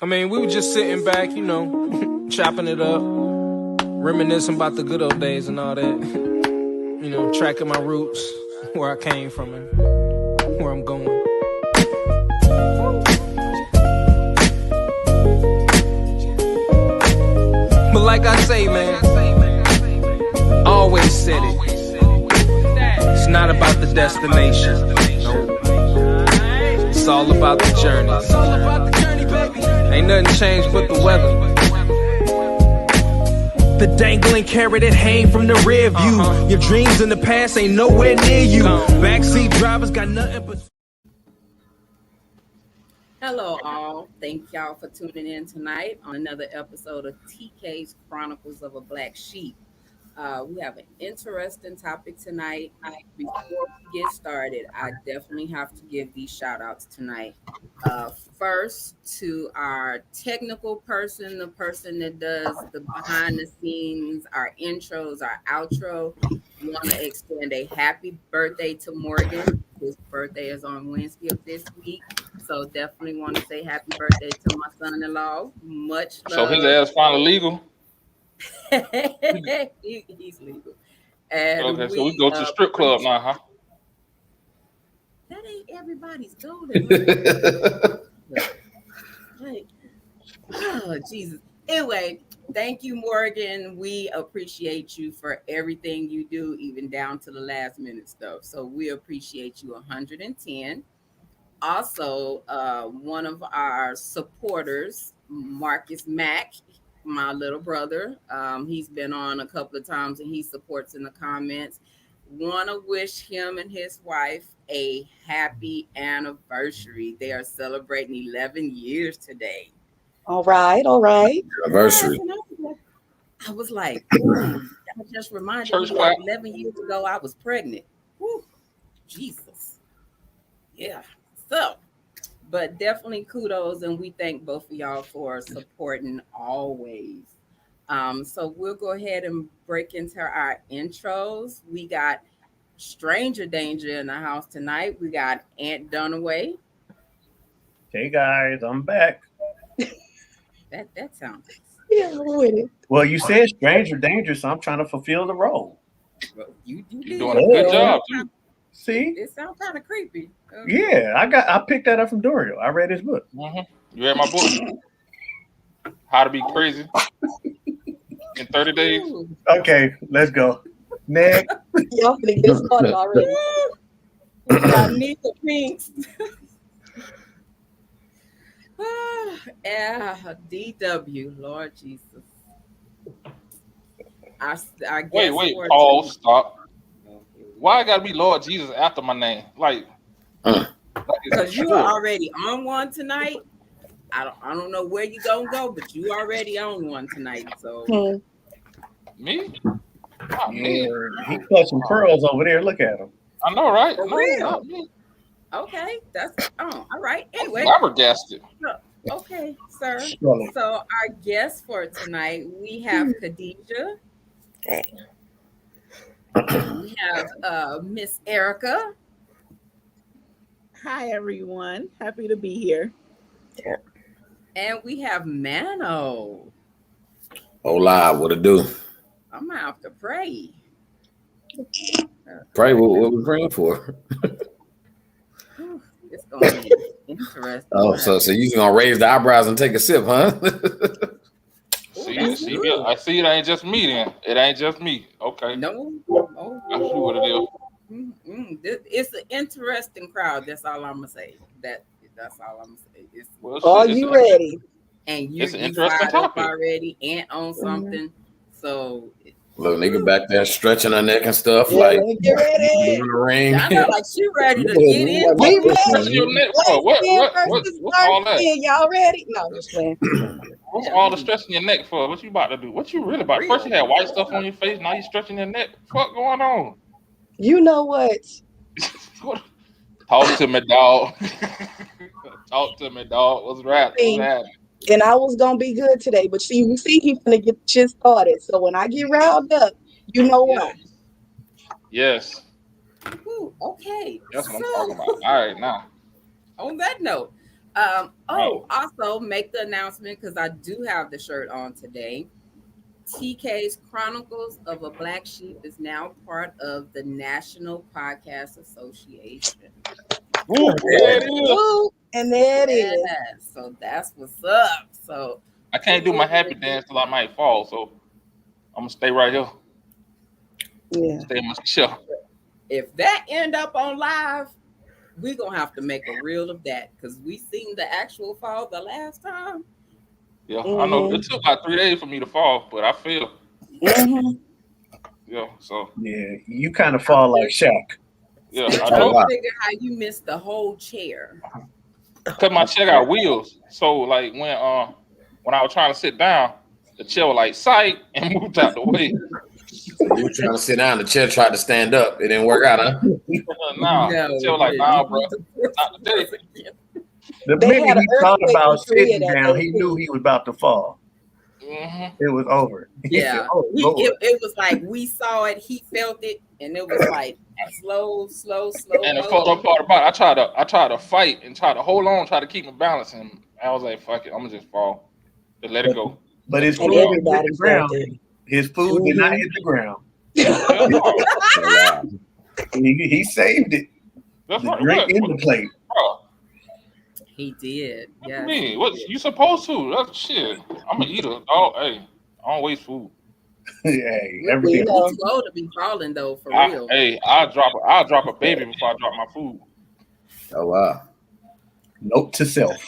I mean, we were just sitting back, you know, chopping it up, reminiscing about the good old days and all that. You know, tracking my roots, where I came from and where I'm going. But like I say, man, always said it. It's not about the destination. No. It's all about the journey. It's all about the journey, baby. Ain't nothing changed but the weather. The dangling carrot that hang from the rear view. Your dreams in the past ain't nowhere near you. Backseat drivers got nothing but... Hello, all. Thank y'all for tuning in tonight on another episode of TK's Chronicles of a Black Sheep. We have an interesting topic tonight. Before we get started, I definitely have to give these shout outs tonight. First, to our technical person, the person that does the behind the scenes, our intros, our outro. We want to extend a happy birthday to Morgan. His birthday is on Wednesday of this week. So definitely want to say happy birthday to my son-in-law. Much love. So his ass finally legal? He's legal. And okay, so we go to the strip club now, huh? That ain't everybody's golden. Like, oh, Jesus. Anyway, thank you, Morgan. We appreciate you for everything you do, even down to the last minute stuff. So we appreciate you 110. Also, one of our supporters, Marcus Mack, my little brother, he's been on a couple of times and he supports in the comments. Want to wish him and his wife a happy anniversary. They are celebrating 11 years today. All right. Anniversary. I was like, I just reminded me like 11 years ago I was pregnant. Whew, Jesus. Yeah. So, but definitely kudos, and we thank both of y'all for supporting always. So we'll go ahead and break into our intros. We got Stranger Danger in the house tonight. We got Aunt Dunaway. Hey guys, I'm back. That sounds. Yeah, I'm with it. Well, you said Stranger Danger, so I'm trying to fulfill the role. Well, you're doing a good job too. See, it sounds kind of creepy. Yeah, I picked that up from Dorio. I read his book. Mm-hmm. You read my book? How to Be Crazy in 30 days. Okay, let's go. Next. Y'all finna get started already. I need the pinks. DW, Lord Jesus. I guess. Wait, Paul, stop. Why I gotta be Lord Jesus after my name? Like, because you are already on one tonight. I don't know where you gonna go, but you already on one tonight. So me? He clutching pearls over there. Look at him. I know, right? For real? Not me. Okay, that's all right. Anyway, flabbergasted. Okay, sir. So our guest for tonight, we have Khadijah. Okay. We have Miss Erica. Hi, everyone. Happy to be here. Yeah. And we have Mano. Hola, what it do? I'm gonna have to pray. Pray what we praying for? It's gonna be interesting. Oh, so you gonna raise the eyebrows and take a sip, huh? I see it ain't just me then. It ain't just me. Okay. No. I see what it is. It's an interesting crowd. That's all I'm gonna say. That's all I'm gonna say. Are you ready? And you're interesting topic already and on something. So Look, nigga back there stretching her neck and stuff. Yeah, like get ready. in the ring. I know, like she ready to get in. What's your neck for? What's all that? Y'all ready? No, just playing. What's all the stretching your neck for? What you about to do? What you really about? First you had white stuff on your face. Now you stretching your neck. What going on? You know what? Talk to me, dog. Talk to me, dog. What's happening? And I was gonna be good today, but you see, he's gonna get shit started. So when I get riled up, you know why. Yes. Ooh, okay. That's what I'm talking about. All right, now. On that note, Oh, Also make the announcement because I do have the shirt on today. TK's Chronicles of a Black Sheep is now part of the National Podcast Association. ooh, there it is. Ooh, and there it Yeah, is. so that's what's up. So I can't do my happy dance till I might fall, so I'm gonna stay right here. Yeah. Stay in my chair. if that end up on live, we gonna have to make a reel of that because we seen the actual fall the last time. Yeah, I know it Mm-hmm. took about 3 days for me to fall, but I feel. Mm-hmm. Yeah, so Yeah, you kind of I'm fall like still, Shaq. yeah, still I Oh trying know. to wow. figure how you missed the whole chair. Cause my chair got wheels, so like when I was trying to sit down, the chair was like sight and moved out the way. So you were trying to sit down, the chair tried to stand up. It didn't work out, huh? Nah, No, the chair was it like, didn't. nah, You bro, need to force not today. yours again. The They minute had an he thought earthquake in about Korea sitting that down, day he knew too. he was about to fall. Hmm. It was over. He said, Yeah, "Oh Lord." it was like we saw it, he felt it, and it was like slow And the fucked up motion. part about it, I tried to fight and try to hold on, try to keep my balance, and I was like, fuck it, I'm gonna just fall. Just let it But go. but Let it his go, And food dog. didn't hit everybody the felt ground. it. His food did not Mm-hmm. hit the ground. Hell no. Oh wow. He saved it. That's The right. drink in What, the plate. bro? He did. What you Yes, he mean? What did. you supposed to? That's shit. I'm an eater, dog. Hey, I don't waste food. Hey, We, every We day. we know. too old to be falling though, for real. I'll drop a baby before I drop my food. Oh wow. Note to self: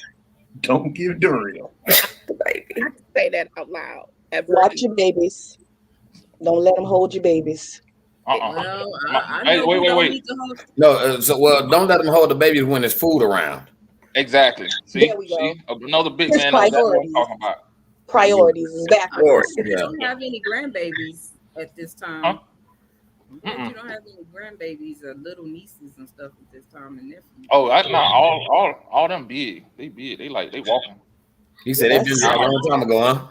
don't give Duriel. I can say that out loud. Watch your babies. Don't let them hold your babies. Well, I Hey, know wait, who wait, don't wait. need to hold. No, well, don't let them hold the babies when there's food around. Exactly. There See, we see, go. another big Just man knows exactly what I'm priorities. talking about. Yeah. Priorities is I'm Or backwards. glad you yeah. don't have any grandbabies at this Huh? time. I'm glad you Mm-mm. don't have any grandbabies or little nieces and stuff at this time and nephews. Oh, nah, all them big. They big. They walking. He said they've been Yes. there I a might, long time ago,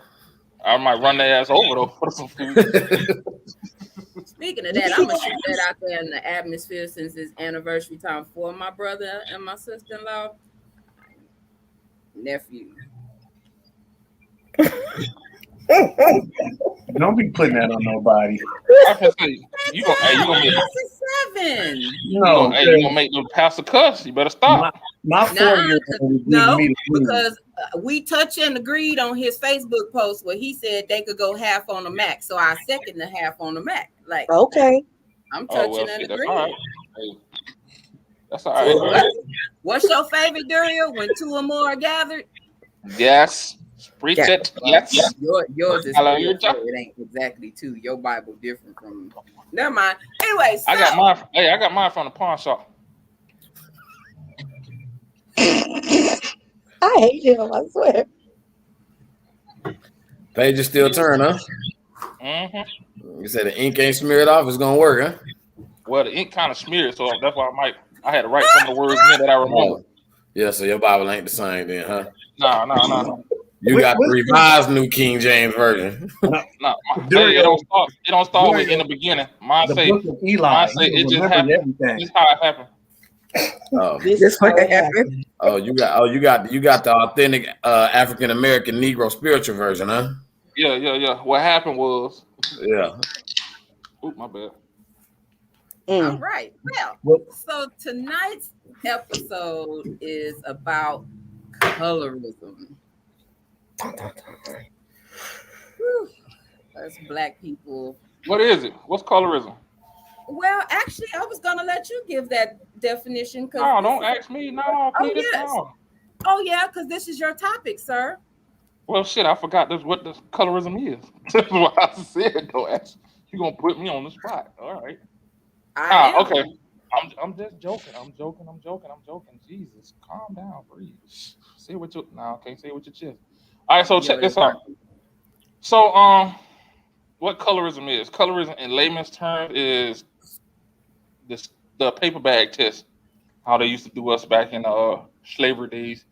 I might run their ass over though for some food. huh? Speaking of that, I'm gonna shoot that out there in the atmosphere since it's anniversary time for my brother and my sister-in-law, nephew. Don't be putting that on nobody. I can say you My gonna make son's 7. No, you gonna make the pastor cuss. You better my stop. my Nah, 4-year-old was giving no, me the food. because we touched and agreed on his Facebook post where he said they could go half on the Mac. So I second the half on the Mac. Like Okay. I'm Oh well, touching and shit. That's all right. agreeing. Hey, that's all So right. what's your favorite Duriel when two or more are gathered? Yes, preach it. Well, Yes, yours is 3 or hallelujah. 4. It ain't exactly 2. Your Bible different from. Never mind. Anyway, I got so mine. Hey, I got mine from the pawn shop. I hate him, I swear. Page is still turn, huh? Mm-hmm. You said the ink ain't smeared off. It's gonna work, huh? Well, the ink kind of smeared, so that's why I had to write some of the words in that I remember. Oh, yeah. So your Bible ain't the same then, huh? No. You got the revised New King James version. No. Hey, Duriel, it don't start with in the Duriel, beginning. Mine the say book of Eli. it He'll just remember happened. everything. This is how it happened. Oh, This is how it happened. you got the authentic African American Negro spiritual version, huh? Yeah. What happened was, Yeah. oop, my bad. all Mm. right. Well, Well, so tonight's episode is about colorism. Whew, us black people. What is it? What's colorism? Well, actually, I was gonna let you give that definition because No, this don't is. ask me. No, Oh please. yes. No. Oh yeah, because this is your topic, sir. Well, shit, I forgot what this colorism is. That's what I said. Don't ask. You gonna put me on the spot? All right. I am. Okay. I'm just joking. I'm joking. Jesus, calm down, breathe. Say what you no, I can't say it with your chest. All right, so Yo, check it's this out. So what colorism is? Colorism in layman's terms is this the paper bag test. How they used to do us back in slavery days.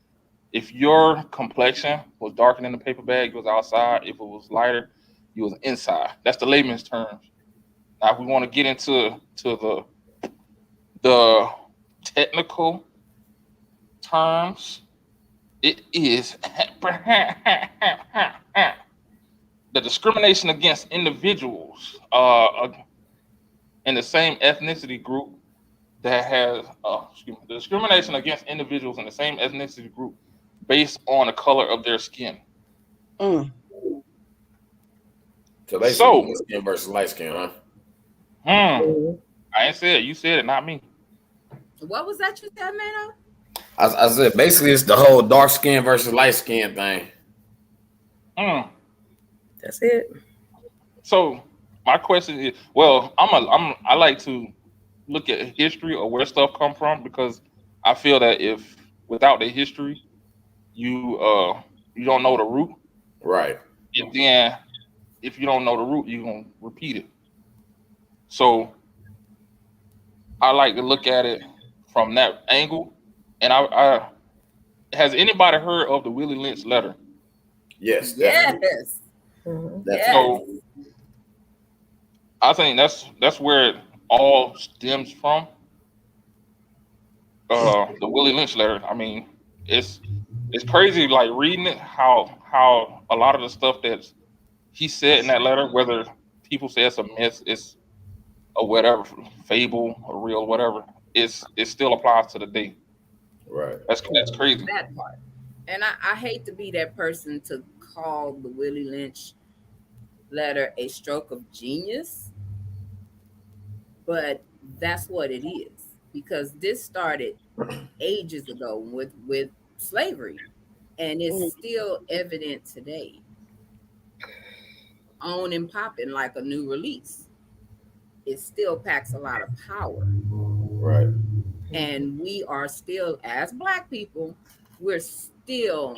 If your complexion was darker than the paper bag, you was outside. If it was lighter, you was inside. That's the layman's terms. Now, if we want to get into the technical terms, It is the discrimination against individuals in the same ethnicity group that has the discrimination against individuals in the same ethnicity group based on the color of their skin. Mm. So basically, So, light skin versus light skin, huh? hmm, Mhm. I ain't said it. You said it, not me. What was that you said, Mano? I said basically it's the whole dark skin versus light skin thing. Hmm. That's it. So my question is, well, I like to look at history or where stuff come from because I feel that if without the history, you don't know the root, Right. and then if you don't know the root, you're gonna repeat it. So I like to look at it from that angle. And I has anybody heard of the Willie Lynch letter? Yes, definitely. Yes. Mhm. Yes. Definitely. So I think that's where it all stems from. The Willie Lynch letter. I mean, it's it's crazy like reading it how a lot of the stuff that he said in that letter, whether people say it's a myth, it's or whatever, fable or real, whatever, it still applies to the day. Right. That's crazy. That part. And I hate to be that person to call the Willie Lynch letter a stroke of genius, but that's what it is because this started ages ago with slavery, and it's Mm. still evident today, on and popping like a new release. It still packs a lot of power, Right. and we are still, as Black people, we're still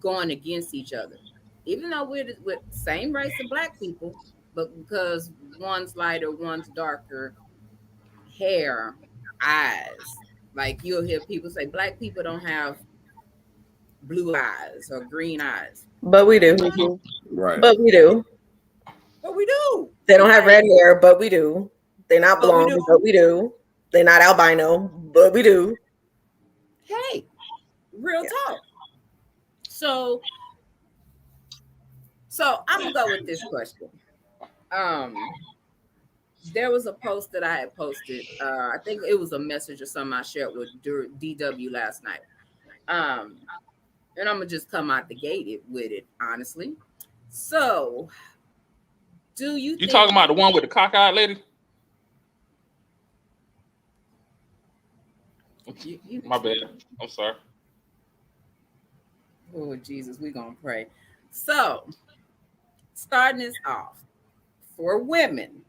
going against each other, even though we're the same race of Black people, but because one's lighter, one's darker hair, eyes. Like you'll hear people say Black people don't have blue eyes or green eyes. But we do. What? Mhm. Right. But we do. But we do. They don't have red Okay. hair, but we do. They're not But we blonde, do. but we do. They're not albino, but we do. Hey, real Yeah. talk. So so I'm gonna go with this question. Um there was a post that I had posted. I think it was a message or something I shared with DW last night. Um, and I'm gonna just come out the gate with it, honestly. So, do you You talking think about the one with the cockeyed lady? you My bad. I'm sorry. oh Jesus, we're gonna pray. So, starting this off, for women,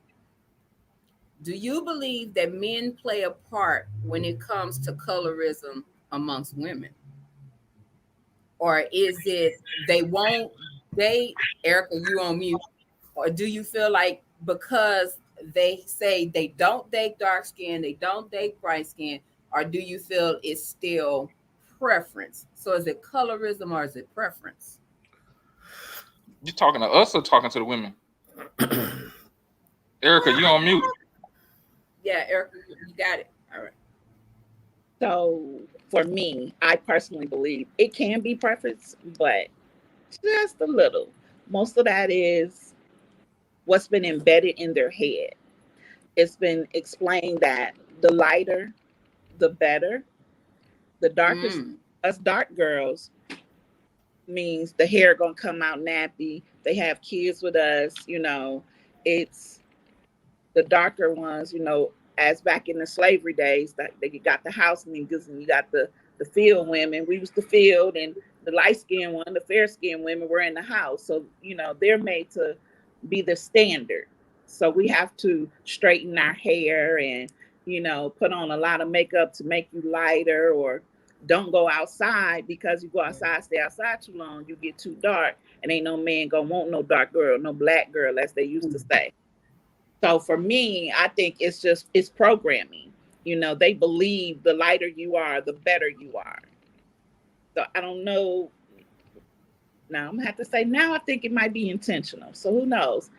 do you believe that men play a part when it comes to colorism amongst women? Or is it they won't date? Erica, you on mute? Or do you feel like because they say they don't date dark skin, they don't date bright skin, or do you feel it's still preference? So is it colorism or is it preference? You talking to us or talking to the women? Erica, you on mute? Yeah, Erica, you got it. All right. So for me, I personally believe it can be preference, but just a little. Most of that is what's been embedded in their head. It's been explained that the lighter, the better. The darkest, Mm, us dark girls means the hair gonna come out nappy. They have kids with us, it's the darker ones, as back in the slavery days, that they got the house niggas and you got the field women. We was the field, and the light skinned one, the fair skinned women were in the house. So, they're made to be the standard. So we have to straighten our hair and, put on a lot of makeup to make you lighter, or don't go outside, because you go outside, stay outside too long, you get too dark, and ain't no man gonna want no dark girl, no black girl, as they used to say. So for me, I think it's programming. They believe the lighter you are, the better you are. So I don't know. Now I'm gonna have to say now I think it might be intentional. So who knows?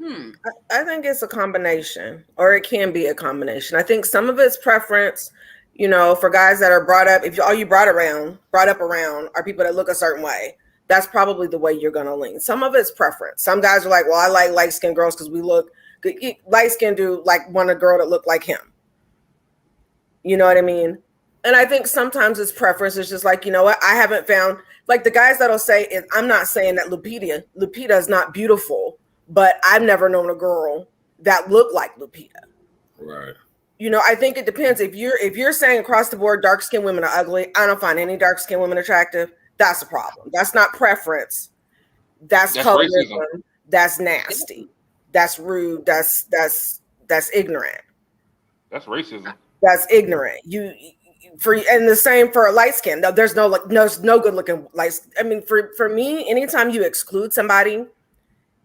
hmm. I think it's a combination, or it can be a combination. I think some of it's preference, You know, for guys that are brought up, if all you brought up around are people that look a certain way, that's probably the way you're going to lean. Some of it's preference. Some guys are like, well, I like light-skinned girls because we look good. Light-skinned dude like want a girl that looked like him. You know what I mean? And I think sometimes it's preference. It's just like, you know what? I haven't found, like the guys that'll say, I'm not saying that Lupita is not beautiful, but I've never known a girl that looked like Lupita. Right. You know, I think it depends. If you're saying across the board dark-skinned women are ugly, I don't find any dark-skinned women attractive. That's a problem. That's not preference. That's colorism. Racism. That's nasty. That's rude. That's ignorant. That's racism. That's ignorant. And the same for light skin. There's no good looking light. I mean, for me, anytime you exclude somebody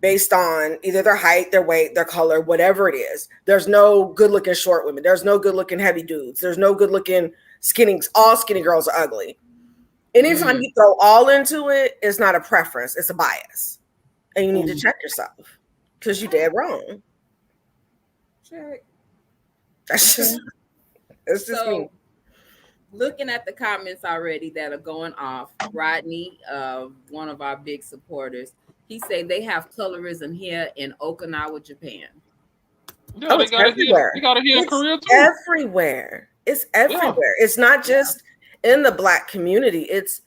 based on either their height, their weight, their color, whatever it is, there's no good looking short women. There's no good looking heavy dudes. There's no good looking skinny. All skinny girls are ugly. Anytime you throw all into it, it's not a preference. It's a bias, and you need to check yourself because you're dead wrong. Check. That's just. It's just So, me. Looking at the comments already that are going off, Rodney, one of our big supporters, he said they have colorism here in Okinawa, Japan. Yeah, they got everywhere. They got it here in Korea too. Everywhere. It's everywhere. Yeah. It's not just in the Black community. It's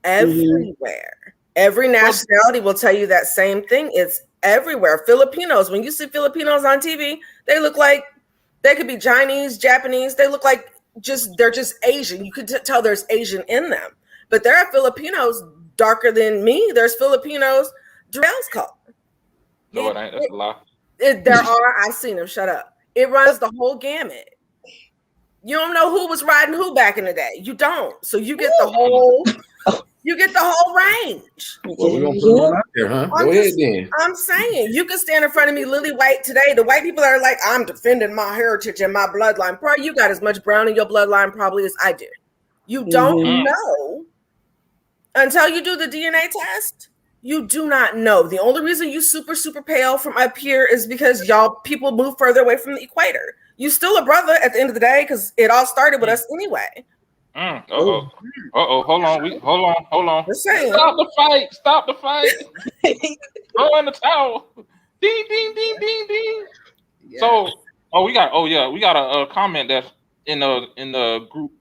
everywhere. Every nationality will tell you that same thing. It's everywhere. Filipinos, when you see Filipinos on TV, they look like they could be Chinese, Japanese. They look like they're just Asian. You could tell there's Asian in them. But there are Filipinos darker than me. There's Filipinos Drell's color. No, it ain't. That's a lie. There are. I've seen them. Shut up. It runs the whole gamut. You don't know who was riding who back in the day. You don't. So you get the whole. You get the whole range. Well, we're gonna put one out there, huh? Go ahead then. I'm saying you can stand in front of me, Lily White, today. The white people are like, I'm defending my heritage and my bloodline. Bro, you got as much brown in your bloodline probably as I do. You don't know until you do the DNA test. You do not know. The only reason you super, super pale from up here is because y'all people move further away from the equator. You still a brother at the end of the day because it all started with us anyway. Hold on. Hold on. Stop the fight. Throw in the towel. Ding, ding, ding, ding, ding. Yeah. So, we got a comment that's in the group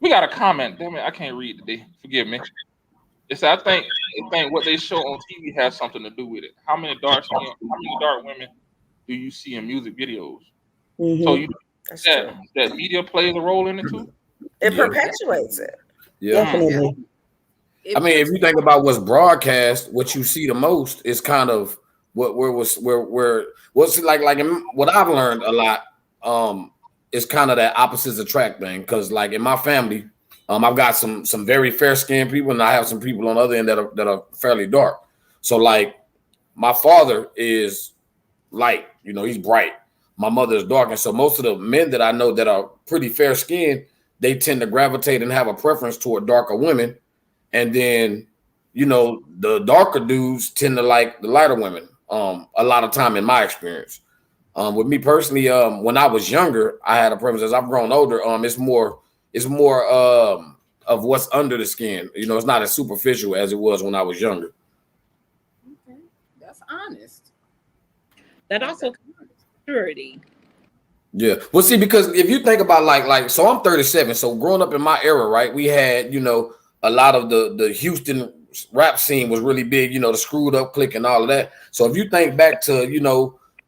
we got a comment. Damn it, I can't read today. Forgive me. It's I think what they show on TV has something to do with it. How many dark women do you see in music videos? So that media plays a role in it too? It perpetuates it. Yeah. Definitely. I mean, if you think about what's broadcast, what you see the most is kind of what's like in, what I've learned a lot is kind of that opposites attract thing. Because like in my family, I've got some very fair skinned people, and I have some people on the other end that are fairly dark. So like my father is light, he's bright. My mother is dark, and so most of the men that I know that are pretty fair skinned, they tend to gravitate and have a preference toward darker women. And then, the darker dudes tend to like the lighter women a lot of time in my experience. With me personally, when I was younger, I had a preference. As I've grown older, it's more of what's under the skin. It's not as superficial as it was when I was younger. Okay, that's honest. That also purity. Yeah. Well, see, because if you think about like, so I'm 37. So growing up in my era, right, we had, a lot of the Houston rap scene was really big, the Screwed Up Clique and all of that. So if you think back to,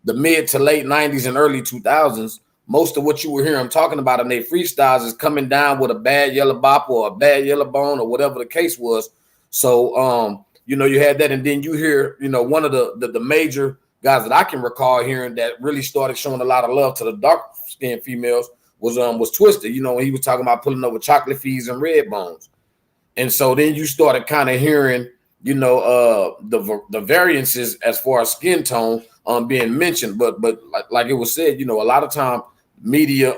the mid to late 90s and early 2000s, most of what you were hearing them talking about in their freestyles is coming down with a bad yellow bop or a bad yellow bone or whatever the case was. So, you had that. And then you hear, one of the major guys that I can recall hearing that really started showing a lot of love to the dark skinned females was Twisted, when he was talking about pulling over chocolate fees and red bones. And so then you started kind of hearing, the variances as far as skin tone being mentioned. But like it was said, a lot of time media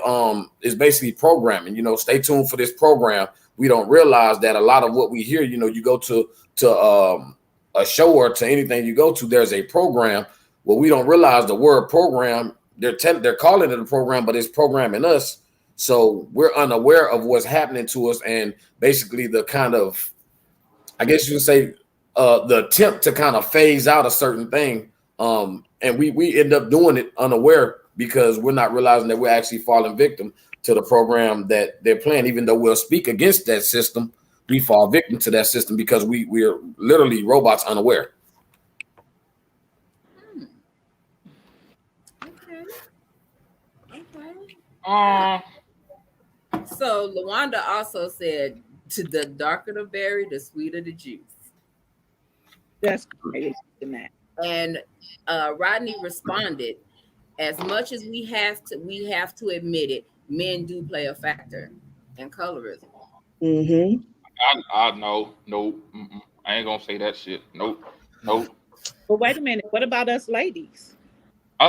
is basically programming. Stay tuned for this program. We don't realize that a lot of what we hear, you go to a show or to anything you go to, there's a program. Well, we don't realize the word program. They're calling it a program, but it's programming us So we're unaware of what's happening to us, and basically the kind of, I guess you would say, the attempt to kind of phase out a certain thing, and we end up doing it unaware because we're not realizing that we're actually falling victim to the program that they're playing. Even though we'll speak against that system, we fall victim to that system because we're literally robots unaware. Okay. Okay. Um, So Lawanda also said, "To the darker the berry, the sweeter the juice." That's great in that. And Rodney responded, "As much as we have to admit it, men do play a factor in colorism." Mm-hmm. I know, nope, I ain't gonna say that shit. Nope, nope. But wait a minute, what about us ladies?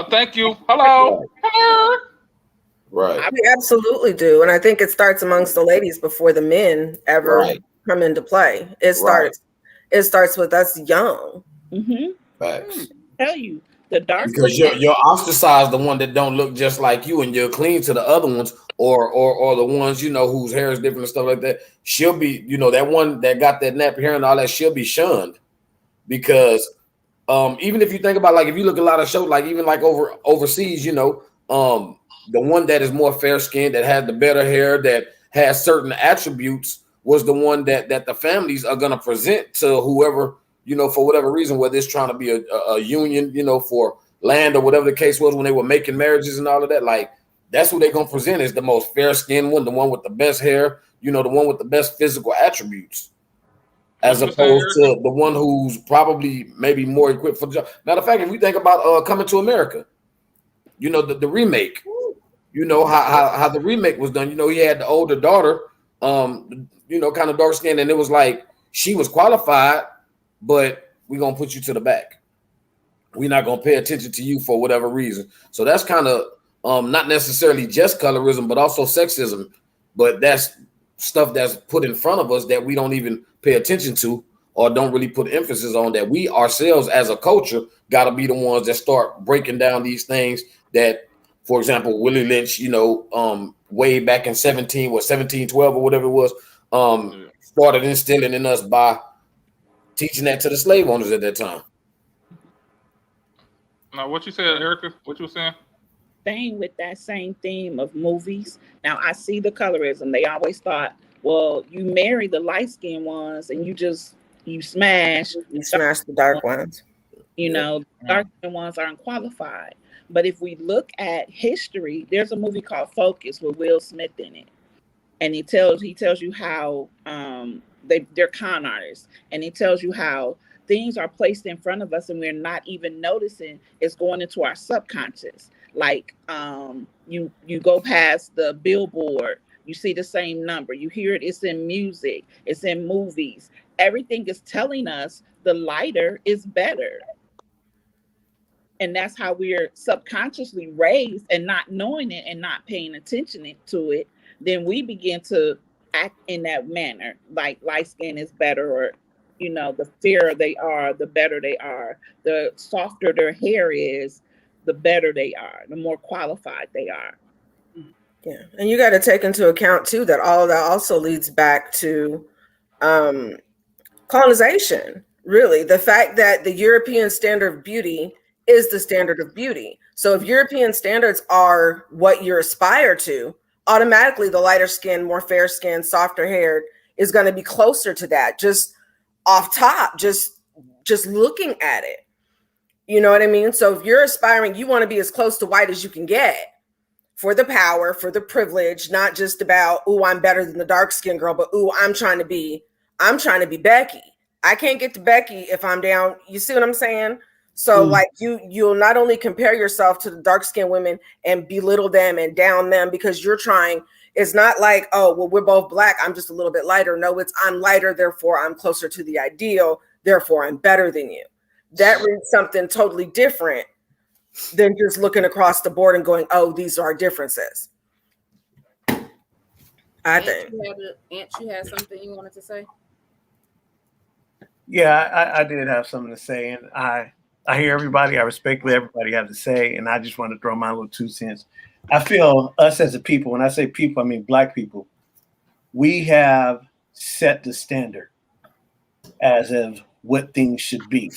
Thank you. Hello. Hello. Right. We absolutely do. And I think it starts amongst the ladies before the men ever Right. come into play. It starts with us young. Mm-hmm. Facts. Tell you, the dark Because you're ostracized the one that don't look just like you, and you're clean to the other ones, or the ones whose hair is different and stuff like that. She'll be, that one that got that nappy hair and all that, she'll be shunned because even if you think about, like, if you look at a lot of shows, like even like overseas, the one that is more fair skinned, that has the better hair, that has certain attributes, was the one that the families are gonna present to whoever, for whatever reason, whether it's trying to be a union, for land or whatever the case was when they were making marriages and all of that. Like, that's who they're gonna present as the most fair skinned one, the one with the best hair, the one with the best physical attributes, as What you saying, opposed Erica? to the one who's probably maybe more equipped for the job. Matter of fact, if we think about Coming to America, the remake, how the remake was done. He had the older daughter, kind of dark skinned, and it was like she was qualified, but we're gonna put you to the back. We're not gonna pay attention to you for whatever reason. So that's kind of not necessarily just colorism, but also sexism. But that's stuff that's put in front of us that we don't even pay attention to or don't really put emphasis on, that we ourselves as a culture got to be the ones that start breaking down these things that, for example, Willie Lynch, way back in 1712 or whatever it was, started instilling in us by teaching that to the slave owners at that time. Now, what you said, Erica? What you were saying? Staying with that same theme of movies. Now I see the colorism. They always thought, well, you marry the light skinned ones and you smash the dark ones. Dark skinned ones are unqualified. But if we look at history, there's a movie called Focus with Will Smith in it. And he tells you how they're con artists, and he tells you how things are placed in front of us and we're not even noticing it's going into our subconscious. Like you go past the billboard, you see the same number, you hear it, it's in music, it's in movies. Everything is telling us the lighter is better. And that's how we're subconsciously raised, and not knowing it and not paying attention to it, then we begin to act in that manner. Like light skin is better, or the fairer they are, the better they are. The softer their hair is, the better they are, the more qualified they are. Yeah. And you got to take into account too that all of that also leads back to colonization. Really, the fact that the European standard of beauty is the standard of beauty. So if European standards are what you aspire to, automatically the lighter skin, more fair skin, softer haired is going to be closer to that, just off top, just looking at it. You know what I mean? So if you're aspiring, you want to be as close to white as you can get for the power, for the privilege, not just about, oh, I'm better than the dark skinned girl, but oh, I'm trying to be Becky. I can't get to Becky if I'm down. You see what I'm saying? So like you'll not only compare yourself to the dark skinned women and belittle them and down them because you're trying. It's not like, oh, well, we're both black, I'm just a little bit lighter. No, it's I'm lighter, therefore I'm closer to the ideal, therefore I'm better than you. That reads something totally different than just looking across the board and going, oh, these are our differences. I think. Aunt, you had something you wanted to say? Yeah, I did have something to say, and I hear everybody. I respect what everybody has to say, and I just want to throw my little 2 cents. I feel us as a people, when I say people, I mean black people, we have set the standard as of what things should be.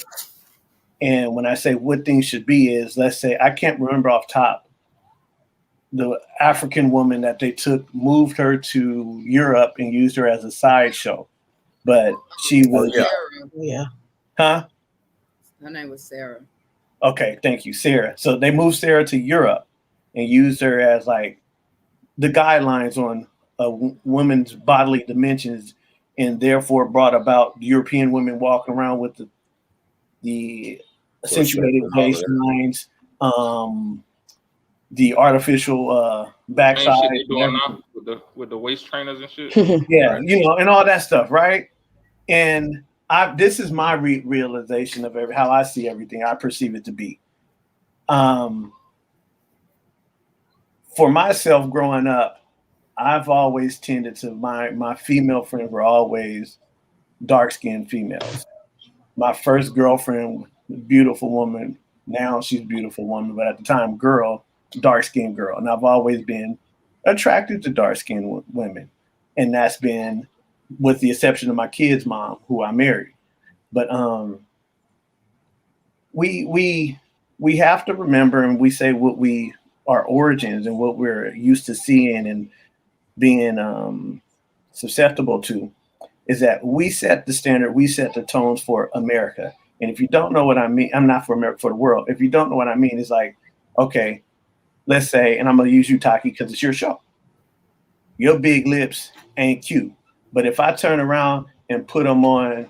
And when I say what things should be is, let's say, I can't remember off top the African woman that they took, moved her to Europe and used her as a sideshow. But she Oh was, yeah. Sarah. Yeah. huh? Her name was Sarah. Okay, thank you, Sarah. So they moved Sarah to Europe and used her as like the guidelines on a woman's bodily dimensions, and therefore brought about European women walking around with the Push-ups accentuated and all of that. waistlines, the artificial Same backside, shit they and doing everything. now with the waist trainers and shit. Yeah, Right. and all that stuff, right? And this is my realization of how I see everything. I perceive it to be. Um, for myself, growing up, I've always tended to my female friends were always dark skinned females. My first girlfriend, beautiful woman. Now she's a beautiful woman, but at the time, girl, dark skinned girl. And I've always been attracted to dark skinned women. And that's been with the exception of my kid's mom, who I married. But we have to remember, and we say what we our origins and what we're used to seeing and being susceptible to is that we set the standard, we set the tones for America. And if you don't know what I mean, I'm not for America, for the world. If you don't know what I mean, it's like, okay, let's say, and I'm going to use you, Taki, because it's your show. Your big lips ain't cute. But if I turn around and put them on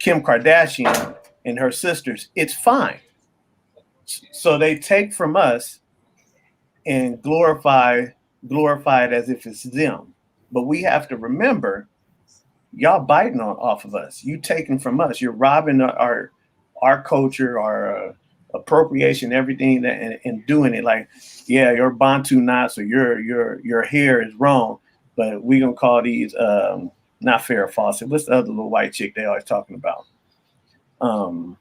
Kim Kardashian and her sisters, it's fine. So they take from us and glorify it as if it's them. But we have to remember, y'all biting off of us. You taking from us. You're robbing our culture, our appropriation, everything that and doing it like, yeah, your Bantu knots or your hair is wrong, but we gonna call these not Farrah Fawcett. What's the other little white chick they always talking about? Um,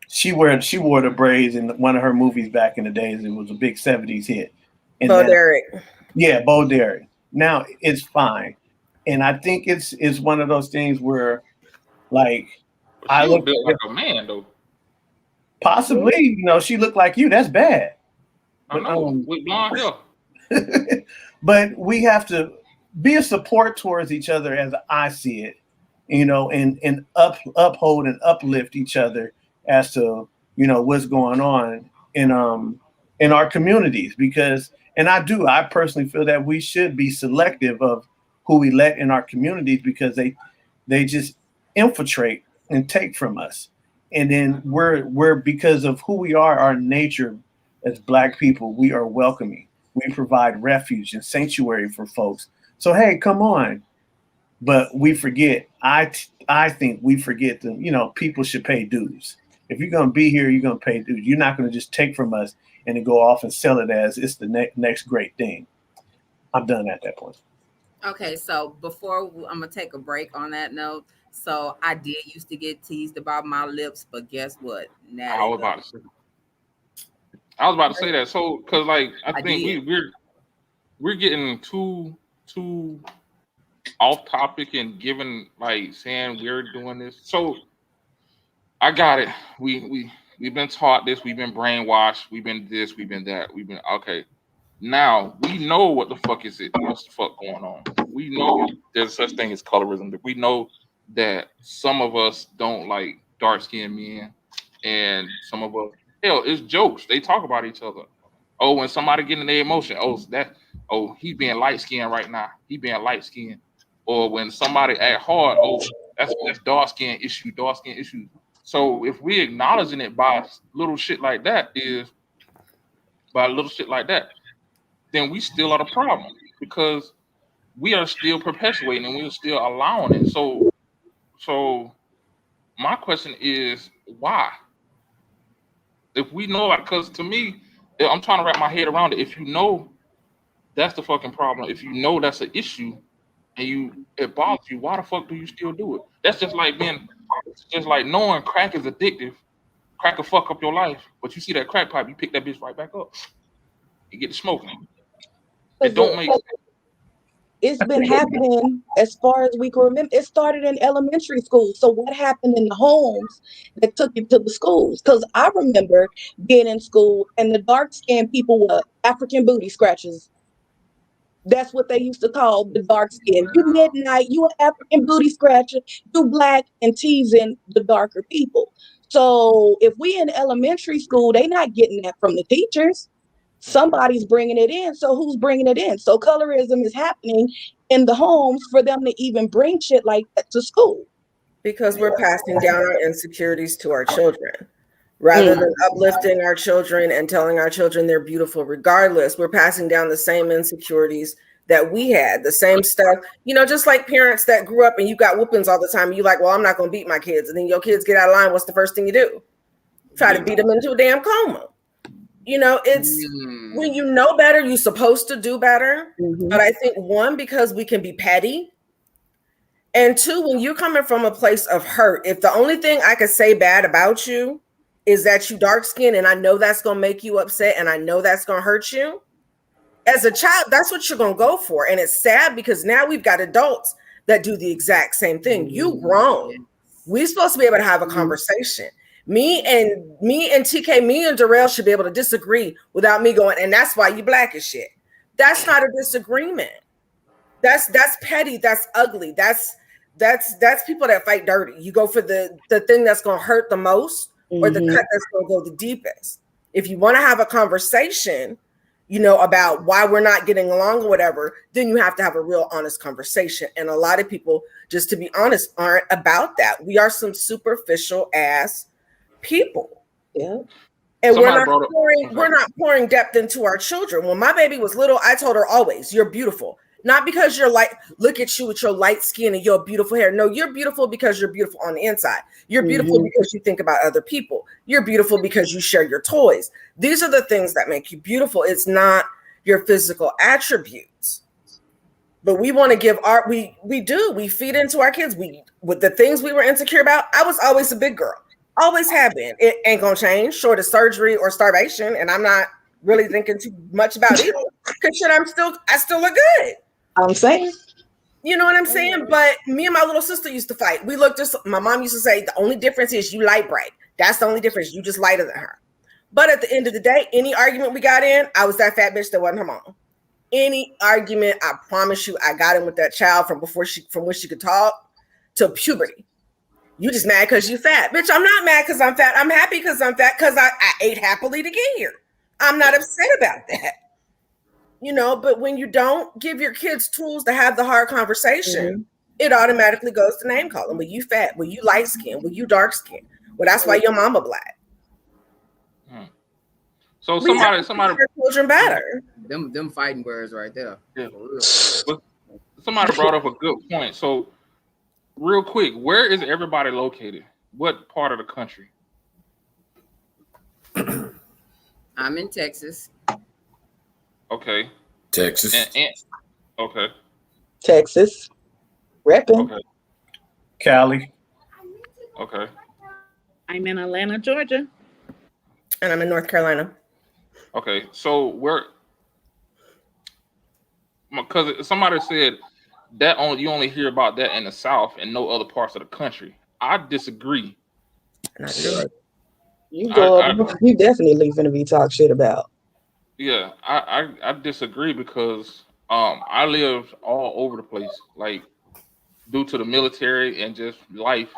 she wore the braids in one of her movies back in the days. It was a big '70s hit, and Bo then Derek. yeah, Bo Derek. Now it's fine, and I think it's one of those things where like But I she was look built at like a man though. possibly she looked like you. That's bad, I but know with blonde hair. but we have to be a support towards each other as I see it, and uphold and uplift each other as to what's going on in our communities because and I personally feel that we should be selective of who we let in our communities because they just infiltrate and take from us. And then we're because of who we are, our nature as black people, we are welcoming. We provide refuge and sanctuary for folks. So hey, come on. But we forget. I think we forget that people should pay dues. If you're gonna be here, you're gonna pay dues. You're not gonna just take from us and then go off and sell it as it's the next great thing. I'm done at that point. Okay, so I'm gonna take a break on that note. So I did used to get teased about my lips, but guess what? Now I they was love about to say. I was about to say that. So, cause like I I think did. we're getting too off topic and giving like saying we're doing this. So I got it. We've been taught this. We've been brainwashed. We've been this. We've been that. We've been okay. Now we know what the fuck is it. What's the fuck going on? We know there's such thing as colorism. We know that some of us don't like dark skinned men, and some of us hell it's jokes. They talk about each other. Oh, when somebody getting their emotion, he being light skinned right now. He being light skinned. Or when somebody act hard, that's dark skin issue. So if we acknowledging it by little shit like that, then we still are the problem because we are still perpetuating and we're still allowing it. So my question is why? If we know it, because to me, I'm trying to wrap my head around it. If you know that's the fucking problem, if you know that's an issue and it bothers you, why the fuck do you still do it? It's just like knowing crack is addictive. Crack will fuck up your life, but you see that crack pipe, you pick that bitch right back up. and get to smoking. It 'Cause don't make sense. it's been happening as far as we can remember. It started in elementary school. So what happened in the homes that took it to the schools? Because I remember being in school and the dark skinned people were African booty scratchers. That's what they used to call the dark skin. You midnight, you an African booty scratcher, you black, and teasing the darker people. So if we in elementary school, they not getting that from the teachers. Somebody's bringing it in. So who's bringing it in? So colorism is happening in the homes for them to even bring shit like that to school. Because we're passing down our insecurities to our children. Rather than uplifting our children and telling our children they're beautiful regardless, we're passing down the same insecurities that we had, the same stuff, just like parents that grew up and you got whoopings all the time. And you're like, well, I'm not going to beat my kids. And then your kids get out of line. What's the first thing you do? Try to beat them into a damn coma. It's when you know better, you're supposed to do better. But I think one, because we can be petty. And two, when you're coming from a place of hurt, if the only thing I could say bad about you is that you dark skinned and I know that's going to make you upset and I know that's going to hurt you. As a child, that's what you're going to go for. And it's sad because now we've got adults that do the exact same thing. You grown. We're supposed to be able to have a conversation. Me and TK, me and Darrell should be able to disagree without me going, and that's why you black as shit. That's not a disagreement. That's petty. That's ugly. That's people that fight dirty. You go for the thing that's going to hurt the most or the cut that's going to go the deepest. If you want to have a conversation, about why we're not getting along or whatever, then you have to have a real honest conversation. And a lot of people, just to be honest, aren't about that. We are some superficial ass people. Yeah. And we're not pouring depth into our children. When my baby was little, I told her always, you're beautiful. Not because you're look at you with your light skin and your beautiful hair. No, you're beautiful because you're beautiful on the inside. You're beautiful because you think about other people. You're beautiful because you share your toys. These are the things that make you beautiful. It's not your physical attributes. But we want to give we feed into our kids. With the things we were insecure about, I was always a big girl. Always have been. It ain't gonna change short of surgery or starvation. And I'm not really thinking too much about it. Because I still look good. I'm saying. You know what I'm saying? But me and my little sister used to fight. My mom used to say, the only difference is you light bright. That's the only difference. You just lighter than her. But at the end of the day, any argument we got in, I was that fat bitch that wasn't her mom. Any argument, I promise you, I got in with that child from when she could talk to puberty. You just mad because you fat. Bitch, I'm not mad because I'm fat. I'm happy because I'm fat because I ate happily to get here. I'm not upset about that. But when you don't give your kids tools to have the hard conversation, it automatically goes to name calling. Well, you fat. Well, you light skin. Well, you dark skin. Well, that's why your mama black. So somebody children better. Them fighting words right there. Yeah. Somebody brought up a good point. So real quick, where is everybody located? What part of the country? I'm in Texas. Okay. Texas. Okay. Texas. Repping. Okay. Cali. Okay. I'm in Atlanta, Georgia. And I'm in North Carolina. Okay. So because somebody said that you only hear about that in the South and no other parts of the country. I disagree. Not sure. You definitely finna be talk shit about. Yeah, I disagree because I lived all over the place, like due to the military and just life.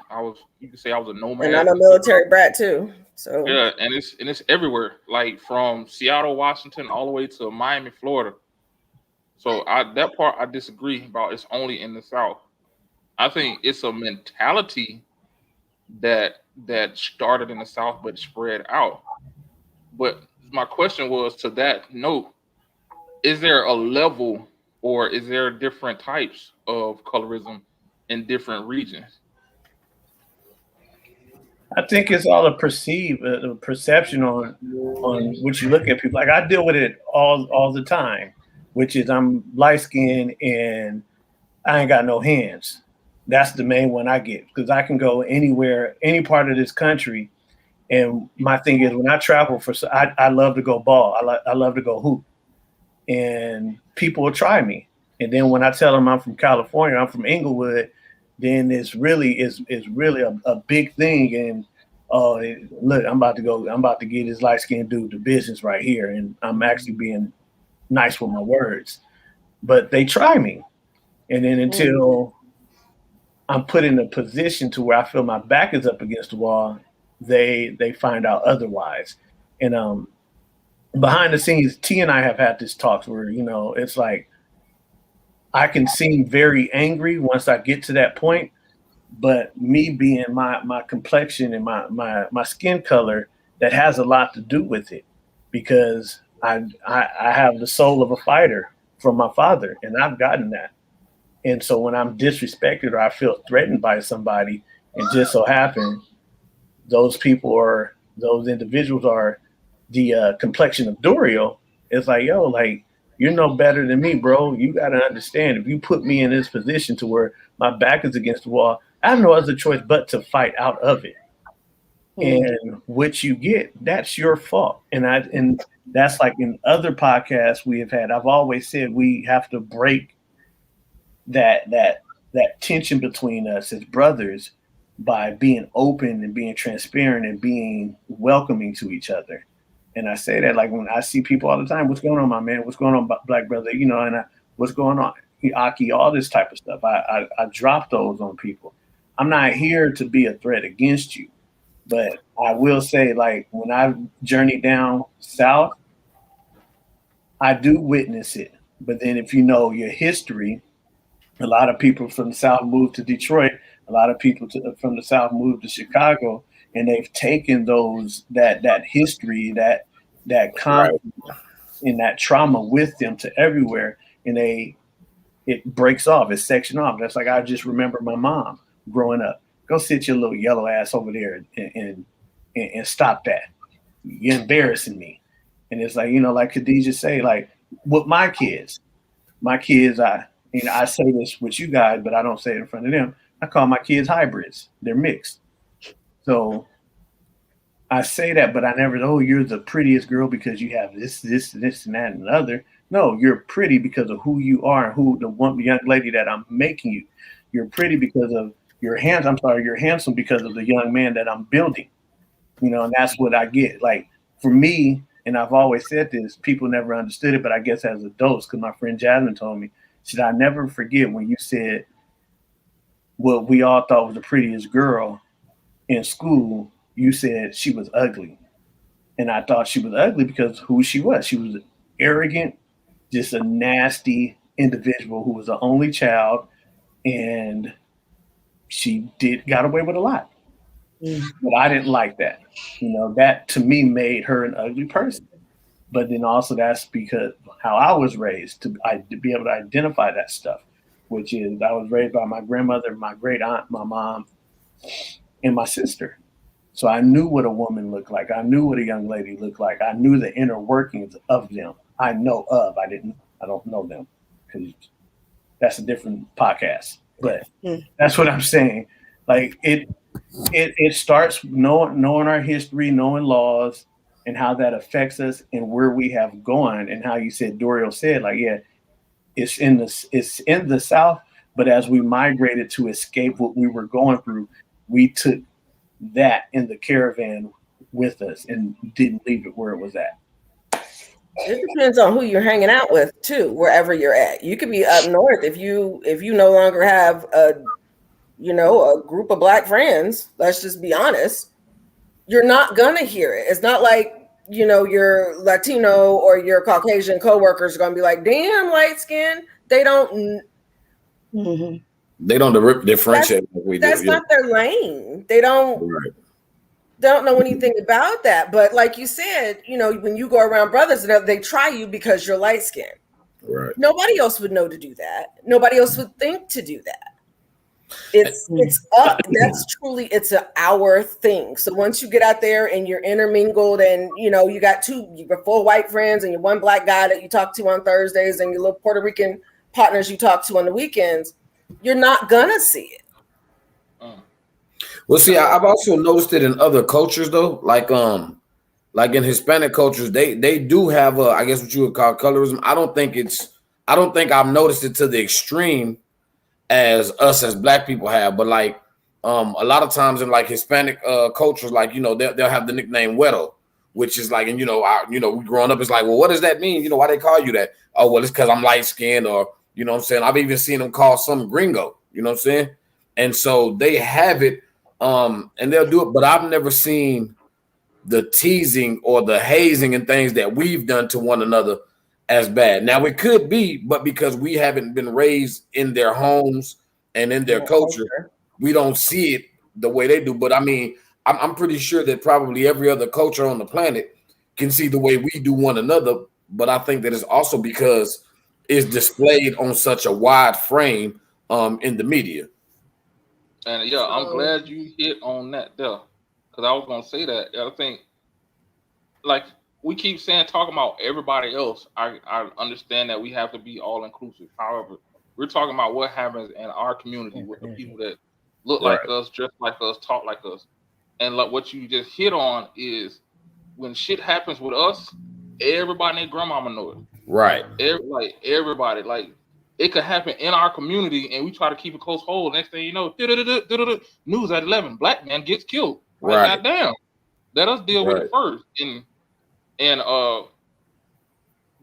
You could say I was a nomad. And I'm a military brat too. So yeah, and it's everywhere, like from Seattle, Washington, all the way to Miami, Florida. So that part I disagree about. It's only in the South. I think it's a mentality that started in the South but spread out. But my question was, to that note, is there a level or is there different types of colorism in different regions? I think it's all a perception on which you look at people. Like I deal with it all the time, which is I'm light skinned and I ain't got no hands. That's the main one I get because I can go anywhere, any part of this country. And my thing is when I travel I love to go ball. I love to go hoop. and people will try me. And then when I tell them I'm from California, I'm from Inglewood, then it's really a big thing. And look, I'm about to get this light skinned dude to business right here, and I'm actually being nice with my words. But they try me, and then until I'm put in a position to where I feel my back is up against the wall, they find out otherwise. And behind the scenes, T and I have had this talks where, it's like I can seem very angry once I get to that point, but me being my complexion and my skin color, that has a lot to do with it, because I have the soul of a fighter from my father, and I've gotten that. And so when I'm disrespected or I feel threatened by somebody, and just so happen those individuals are the complexion of Doriel, it's like, yo, like, you're no better than me, bro. You got to understand, if you put me in this position to where my back is against the wall, I have no other choice but to fight out of it. And what you get, that's your fault. And that's like in other podcasts we have had, I've always said we have to break that tension between us as brothers by being open and being transparent and being welcoming to each other. And I say that, like, when I see people all the time, what's going on, my man? What's going on, black brother? What's going on? Aki, all this type of stuff. I drop those on people. I'm not here to be a threat against you, but I will say, like, when I journey down south, I do witness it. But then if you know your history, a lot of people from the South moved to Detroit. A lot of people from the South moved to Chicago, and they've taken that history, that conflict, and that trauma with them to everywhere, and it breaks off, it's sectioned off. That's like, I just remember my mom growing up. Go sit your little yellow ass over there and stop that. You're embarrassing me. And it's like, like Khadijah say, like, with my kids, I say this with you guys, but I don't say it in front of them. I call my kids hybrids. They're mixed. So I say that, but I never, you're the prettiest girl because you have this, and that, and the other. No, you're pretty because of who you are and who the young lady that I'm making you. You're pretty because of you're handsome because of the young man that I'm building. And that's what I get. Like, for me, and I've always said this, people never understood it, but I guess as adults, because my friend Jasmine told me, should I never forget when you said what we all thought was the prettiest girl in school, you said she was ugly. And I thought she was ugly because who she was. She was arrogant, just a nasty individual who was the only child, and she got away with a lot. But I didn't like that. That to me made her an ugly person. But then also that's because how I was raised to be able to identify that stuff, which is I was raised by my grandmother, my great aunt, my mom, and my sister. So I knew what a woman looked like. I knew what a young lady looked like. I knew the inner workings of them. I know of. I don't know them, because that's a different podcast. But that's what I'm saying. Like, it starts knowing our history, knowing laws, and how that affects us and where we have gone, and how you said, Doriel said, like, yeah, it's in the South, but as we migrated to escape what we were going through, we took that in the caravan with us and didn't leave it where it was at. It depends on who you're hanging out with too, wherever you're at. You could be up north if you no longer have a group of black friends. Let's just be honest. You're not gonna hear it. It's not like your Latino or your Caucasian coworkers are gonna be like, "Damn, light skin." They don't. They don't differentiate like we do. That's not their lane. They don't. Right. Don't know anything about that. But like you said, when you go around brothers, they try you because you're light skinned. Right. Nobody else would know to do that. Nobody else would think to do that. It's up. That's truly, it's an our thing. So once you get out there and you're intermingled, and you got four white friends and your one black guy that you talk to on Thursdays and your little Puerto Rican partners you talk to on the weekends, you're not gonna see it. Well, see, I've also noticed it in other cultures though. Like like in Hispanic cultures, they do have a, I guess what you would call colorism. I don't think I've noticed it to the extreme as us as black people have, but like a lot of times in like Hispanic cultures, like they'll have the nickname Wedo, which is like, and we growing up, it's like, well, what does that mean? Why they call you that? Oh, well, it's because I'm light skinned, or what I'm saying. I've even seen them call some gringo, you know what I'm saying? And so they have it, and they'll do it, but I've never seen the teasing or the hazing and things that we've done to one another as bad. Now it could be, but because we haven't been raised in their homes and in their culture, we don't see it the way they do. But I mean, I'm pretty sure that probably every other culture on the planet can see the way we do one another. But I think that it's also because it's displayed on such a wide frame in the media. And yeah, I'm glad you hit on that there, because I was gonna say that. I think, like we keep saying, talking about everybody else. I understand that we have to be all inclusive. However, we're talking about what happens in our community with the people that look like us, dress like us, talk like us. And like what you just hit on is when shit happens with us, everybody and their grandmama know it. Right. Everybody, like it could happen in our community, and we try to keep a close hold. Next thing you know, news at 11, black man gets killed. Right. Goddamn, let us deal with it first. And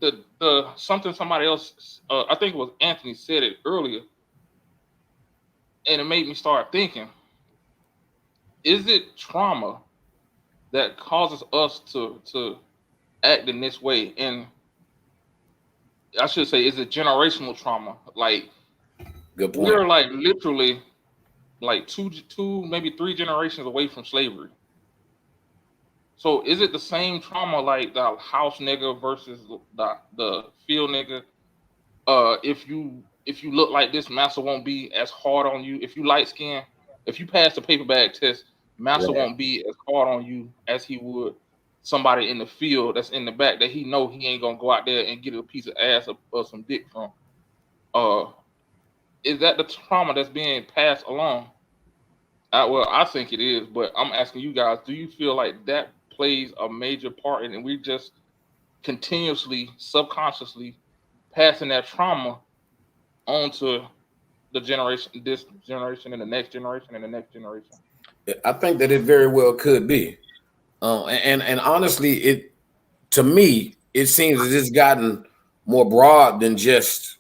the something somebody else, I think it was Anthony, said it earlier, and it made me start thinking: is it trauma that causes us to act in this way? And I should say, is it generational trauma? Like, good point. We're like literally like two, maybe three generations away from slavery. So is it the same trauma like the house nigga versus the field nigga? If you look like this, massa won't be as hard on you. If you light skin, if you pass the paper bag test, massa won't be as hard on you as he would somebody in the field that's in the back that he know he ain't gonna go out there and get a piece of ass or some dick from. Is that the trauma that's being passed along? Well, I think it is, but I'm asking you guys: do you feel like that plays a major part in it, and we just continuously, subconsciously passing that trauma onto the generation, this generation, and the next generation, and the next generation? I think that it very well could be, and honestly, to me it seems as it's gotten more broad than just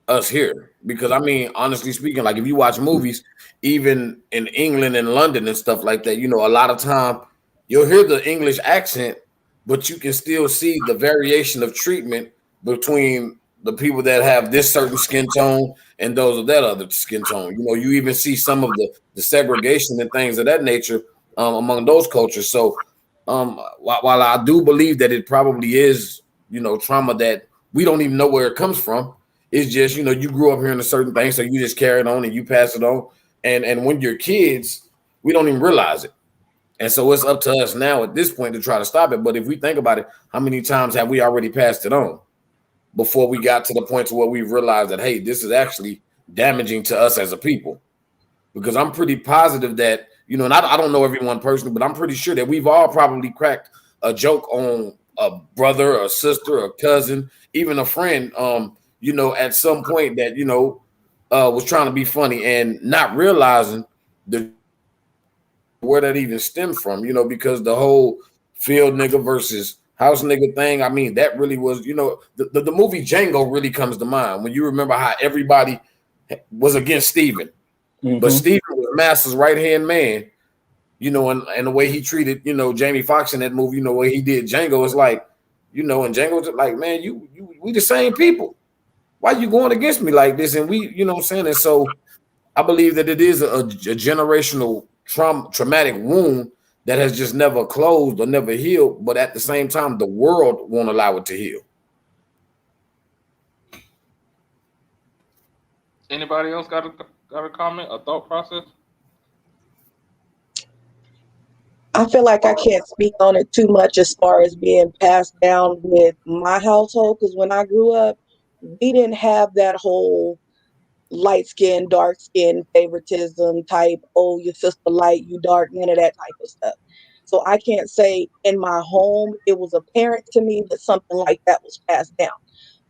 us here. Because I mean, honestly speaking, like if you watch movies, even in England and London and stuff like that, a lot of time you'll hear the English accent, but you can still see the variation of treatment between the people that have this certain skin tone and those of that other skin tone. You even see some of the segregation and things of that nature among those cultures. So while I do believe that it probably is, trauma that we don't even know where it comes from, it's just, you grew up hearing a certain thing, so you just carry it on and you pass it on. And when you're kids, we don't even realize it. And so it's up to us now at this point to try to stop it. But if we think about it, how many times have we already passed it on before we got to the point to where we realized that, hey, this is actually damaging to us as a people? Because I'm pretty positive that, and I don't know everyone personally, but I'm pretty sure that we've all probably cracked a joke on a brother, a sister, a cousin, even a friend, at some point that, was trying to be funny and not realizing where that even stems from, because the whole field nigga versus house nigga thing, I mean, that really was, the movie Django really comes to mind when you remember how everybody was against Steven. Mm-hmm. But Steven was Master's right-hand man, and the way he treated, Jamie Foxx in that movie, the way he did Django, is like, and Django's like, man, we the same people. Why you going against me like this? And we, what I'm saying? And so I believe that it is a generational traumatic wound that has just never closed or never healed. But at the same time, the world won't allow it to heal. Anybody else got a comment, a thought process? I feel like I can't speak on it too much as far as being passed down with my household, because when I grew up, we didn't have that whole light skin, dark skin favoritism type, oh, your sister light, you dark, none of that type of stuff. So I can't say in my home it was apparent to me that something like that was passed down.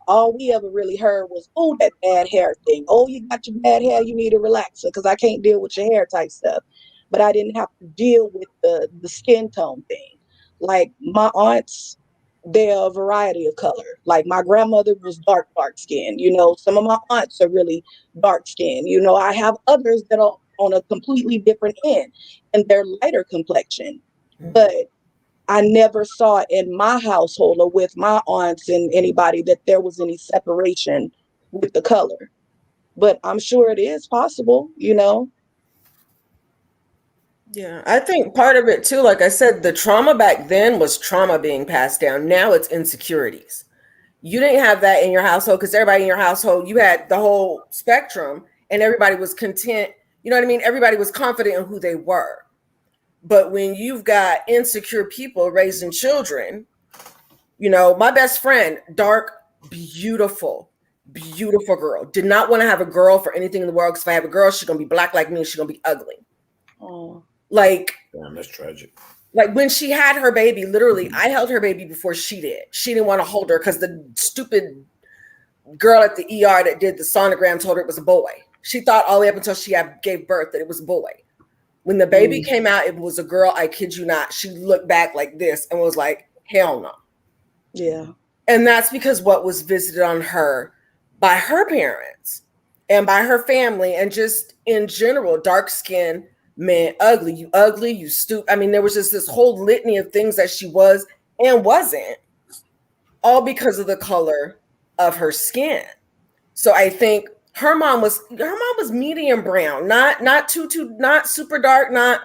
All we ever really heard was, oh, that bad hair thing. Oh, you got your bad hair, you need a relaxer because I can't deal with your hair type stuff. But I didn't have to deal with the skin tone thing. Like my aunts, they're a variety of color. Like my grandmother was dark skin. Some of my aunts are really dark skin. I have others that are on a completely different end and they're lighter complexion. But I never saw in my household or with my aunts and anybody that there was any separation with the color. But I'm sure it is possible. Yeah, I think part of it too, like I said, the trauma back then was trauma being passed down. Now it's insecurities. You didn't have that in your household because everybody in your household, you had the whole spectrum and everybody was content. You know what I mean? Everybody was confident in who they were. But when you've got insecure people raising children, my best friend, dark, beautiful, beautiful girl, did not want to have a girl for anything in the world because if I have a girl, she's going to be black like me and she's going to be ugly. Oh. Like, damn, that's tragic. Like when she had her baby, literally, I held her baby before she did. She didn't want to hold her because the stupid girl at the ER that did the sonogram told her it was a boy. She thought all the way up until she gave birth that it was a boy. When the baby came out, it was a girl. I kid you not. She looked back like this and was like, hell no. Yeah. And that's because what was visited on her by her parents and by her family and just in general, dark skin meant ugly, you stupid. I mean, there was just this whole litany of things that she was and wasn't, all because of the color of her skin. So I think her mom was medium brown, not too not super dark, not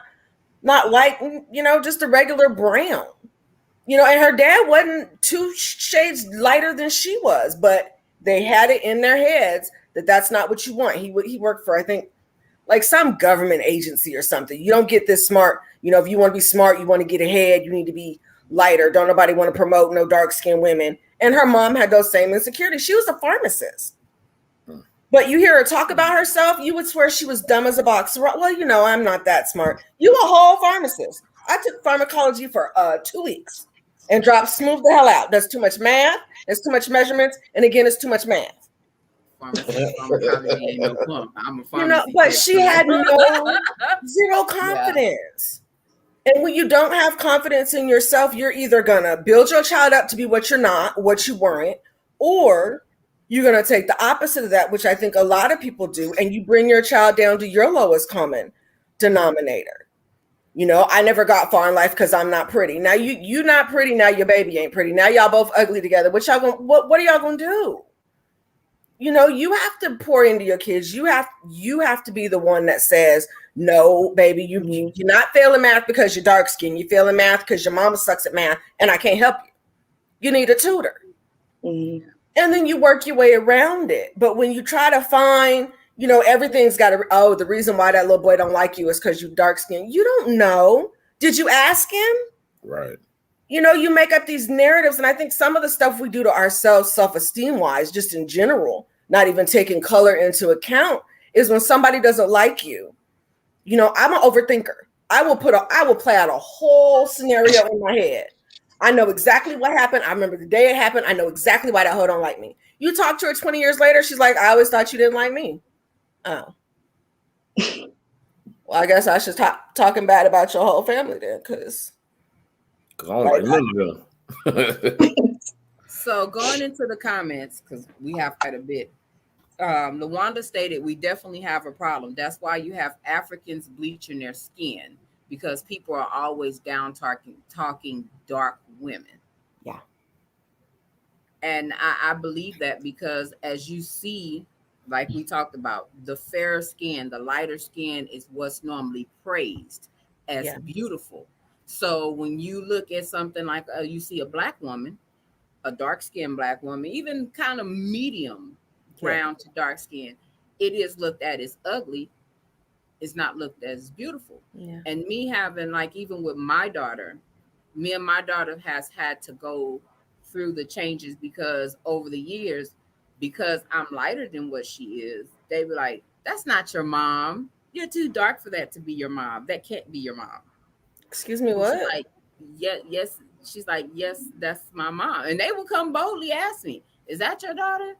light, just a regular brown. And her dad wasn't 2 shades lighter than she was, but they had it in their heads that that's not what you want. He worked for, I think, like some government agency or something. You don't get this smart. If you want to be smart, you want to get ahead, you need to be lighter. Don't nobody want to promote no dark-skinned women. And her mom had those same insecurities. She was a pharmacist. But you hear her talk about herself, you would swear she was dumb as a box. Well, I'm not that smart. You a whole pharmacist. I took pharmacology for 2 weeks and dropped smooth the hell out. There's too much math, there's too much measurements, and again, it's too much math. Pharmacology ain't no pump. I'm a pharmacy. But she had zero confidence. Yeah. And when you don't have confidence in yourself, you're either gonna build your child up to be what you're not, what you weren't, or you're gonna take the opposite of that, which I think a lot of people do, and you bring your child down to your lowest common denominator. I never got far in life because I'm not pretty. Now you not pretty. Now your baby ain't pretty. Now y'all both ugly together. What are y'all gonna do? You have to pour into your kids. You have to be the one that says, no, baby, you're not failing math because you're dark skinned. You're failing math because your mama sucks at math and I can't help you. You need a tutor. Mm-hmm. And then you work your way around it. But when you try to find, everything's got to, the reason why that little boy don't like you is because you dark skinned. You don't know. Did you ask him? Right. You make up these narratives. And I think some of the stuff we do to ourselves, self-esteem wise, just in general, not even taking color into account, is when somebody doesn't like you. I'm an overthinker. I will play out a whole scenario in my head. I know exactly what happened. I remember the day it happened. I know exactly why that hoe don't like me. You talk to her 20 years later, she's like, I always thought you didn't like me. Oh. Well, I guess I should stop talking bad about your whole family then, because I don't like none of them. So going into the comments, because we have quite a bit. Lawanda stated, we definitely have a problem. That's why you have Africans bleaching their skin, because people are always down talking dark women. Yeah. And I believe that because as you see, like we talked about, the fairer skin, the lighter skin is what's normally praised as beautiful. So when you look at something like you see a black woman, a dark-skinned black woman, even kind of medium brown to dark skin, it is looked at as ugly. It's not looked as beautiful. Yeah. And me having, like, even with my daughter, me and my daughter has had to go through the changes because over the years, because I'm lighter than what she is, they were like, that's not your mom. You're too dark for that to be your mom. That can't be your mom. Excuse me, And she's what? like, yeah, yes. She's like, yes, that's my mom. And they will come boldly ask me, is that your daughter?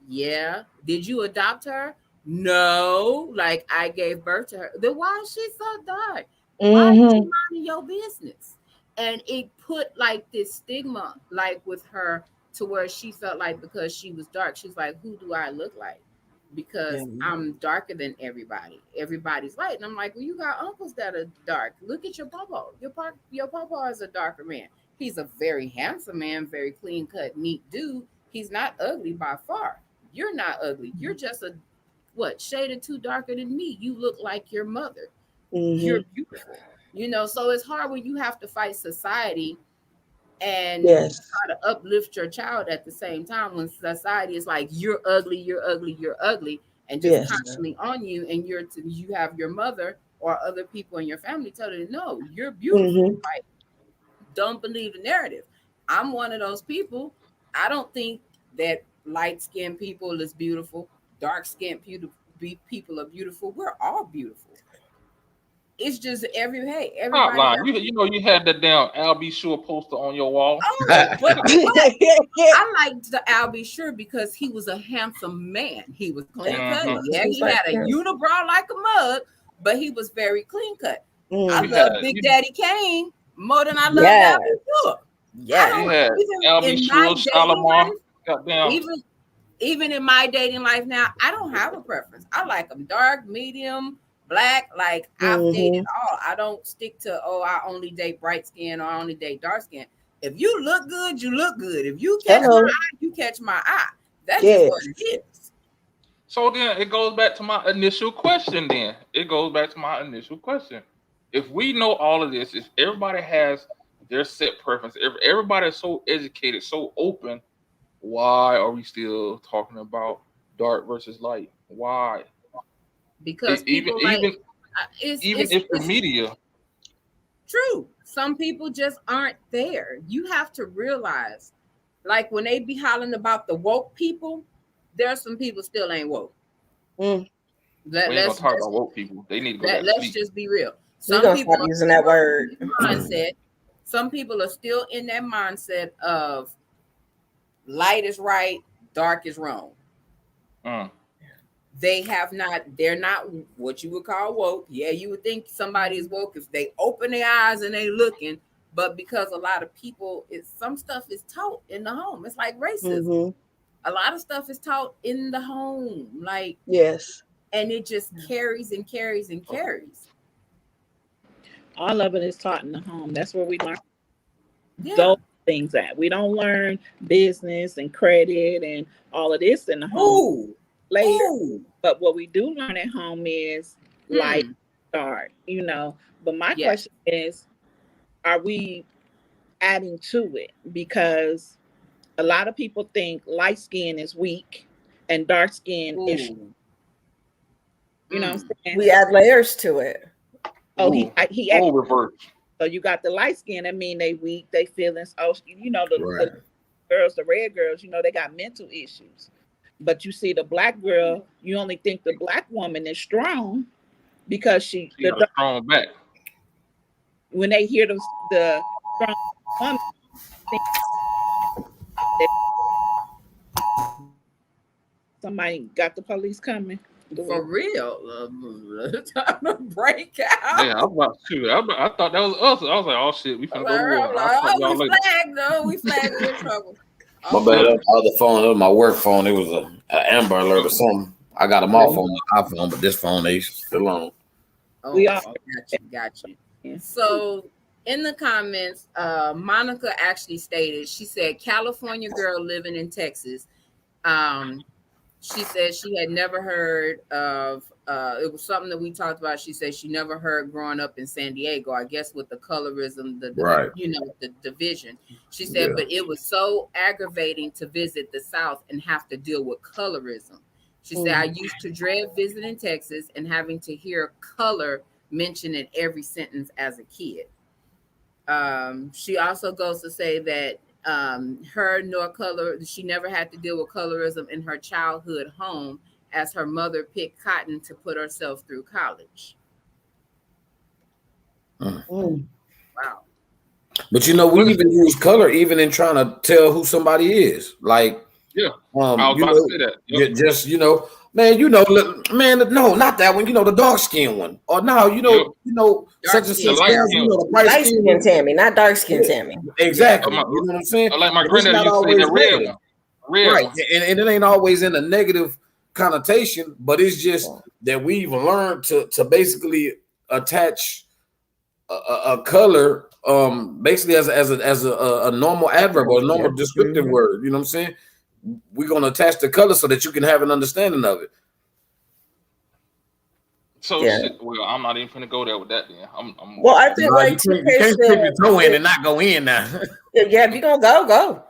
Yeah. Did you adopt her? No. Like, I gave birth to her. Then why is she so dark? Why is she Mm-hmm. minding your business? And it put like this stigma, like with her, to where she felt like because she was dark, she's like, who do I look like? Yeah. Because I'm darker than everybody. Everybody's light. And I'm like, well, you got uncles that are dark. Look at your papa. Your papa is a darker man. He's a very handsome man, very clean cut, neat dude. He's not ugly by far. You're not ugly. You're just a what shade or two darker than me. You look like your mother. You're Mm-hmm. beautiful. So it's hard when you have to fight society and Yes. try to uplift your child at the same time when society is like you're ugly, you're ugly, you're ugly, and just Yes. constantly on you, and you have your mother or other people in your family telling you no, you're beautiful. Mm-hmm. Like, don't believe the narrative. I'm one of those people. I don't think that light skinned people is beautiful, dark skinned people are beautiful. We're all beautiful. It's just Stop everybody lying. got. You had that damn Al B. Sure poster on your wall. Oh, but Mm-hmm. I liked the Al B. Sure because he was a handsome man. He was clean cut. Mm-hmm. Yeah, He's he like, had a yeah. unibrow like a mug, but he was very clean cut. I You Mm. had love Big you, Daddy Kane more than I loved Yes. Al B. Sure. I Yes. you don't had even Al B. in my Sure, dating Shalimar. life, Goddamn. even in my dating life now, I don't have a preference. I like them dark, medium, black. Like I've dated Mm-hmm. all. I don't stick to I only date bright skin or I only date dark skin. If you look good, you look good. If you catch my Hello. eye, you catch my eye. That's just what Yes. it is. So then it goes back to my initial question. If we know all of this, if everybody has their set preference, if everybody is so educated, so open, why are we still talking about dark versus light? Why? Because Even people like even it's even it's if the it's media, true. Some people just aren't there. You have to realize, like when they be hollering about the woke people, there are some people still ain't woke. Mm. Let, we ain't gonna let's talk let's about woke people. They need to go back to let's sleep. just be real. We're Some gonna people stop are using that still word. in that mindset. Some people are still in that mindset of light is right, dark is wrong. Mm. They're not what you would call woke. Yeah, you would think somebody is woke if they open their eyes and they looking, but because a lot of people, some stuff is taught in the home. It's like racism. Mm-hmm. A lot of stuff is taught in the home, like, Yes. and it just carries and carries and carries. All of it is taught in the home. That's where we learn Yeah. those things at. We don't learn business and credit and all of this in the home Ooh. later. Ooh. But what we do learn at home is light, Hmm. dark, But my Yes. question is, are we adding to it? Because a lot of people think light skin is weak and dark skin is, Ooh. you know what I'm saying? We add layers to it. Oh, Ooh, he role reverse. so you got the light skin, that mean they weak, they feelings. Oh, the Right. girls, the red girls, they got mental issues. But you see the black girl, you only think the black woman is strong because She got a strong back. when they hear the strong woman, think that somebody got the police coming. For real. Time to break out. Yeah, I was about to. I thought that was us. I was like, oh shit, we finna go to war. I'll talk Oh, y'all we later. flagged though. We flagged. We're in trouble. My bad. Okay. That was my other phone. It was my work phone. It was a Amber Alert or something. I got them off on my iPhone, but this phone they still on. We Oh, are. got you. Yeah. So in the comments, Monica actually stated, she said, California girl living in Texas. She said she had never heard of it was something that we talked about. She said she never heard growing up in San Diego, I guess with the colorism, Right. the division. She Yeah. said, but it was so aggravating to visit the South and have to deal with colorism. She said, I used to dread visiting Texas and having to hear color mentioned in every sentence as a kid. She also goes to say that she never had to deal with colorism in her childhood home as her mother picked cotton to put herself through college. Mm. Wow. But you know, we even use color even in trying to tell who somebody is. Like, Yeah, I was you about know, to say that. Yep. just man, look, man, no, not that one. You know, the dark skin one, or no, Yep. such and skin such. light Guys, skin. the bright Light skin. skin Tammy, not dark skin Tammy. Exactly. Yeah. You know what I'm saying? Like my But it's granddad not used to say always that red negative. one. Red Right, one. and it ain't always in a negative connotation, but it's just that we've learned to basically attach a color basically as a normal adverb or a normal descriptive word. You know what I'm saying? We're gonna attach the color so that you can have an understanding of it. So Yeah. shit. Well, I'm not even gonna go there with that. Then I'm Well, I think Nah, like you can't dip your toe in and not go in now. yeah, if you're gonna go.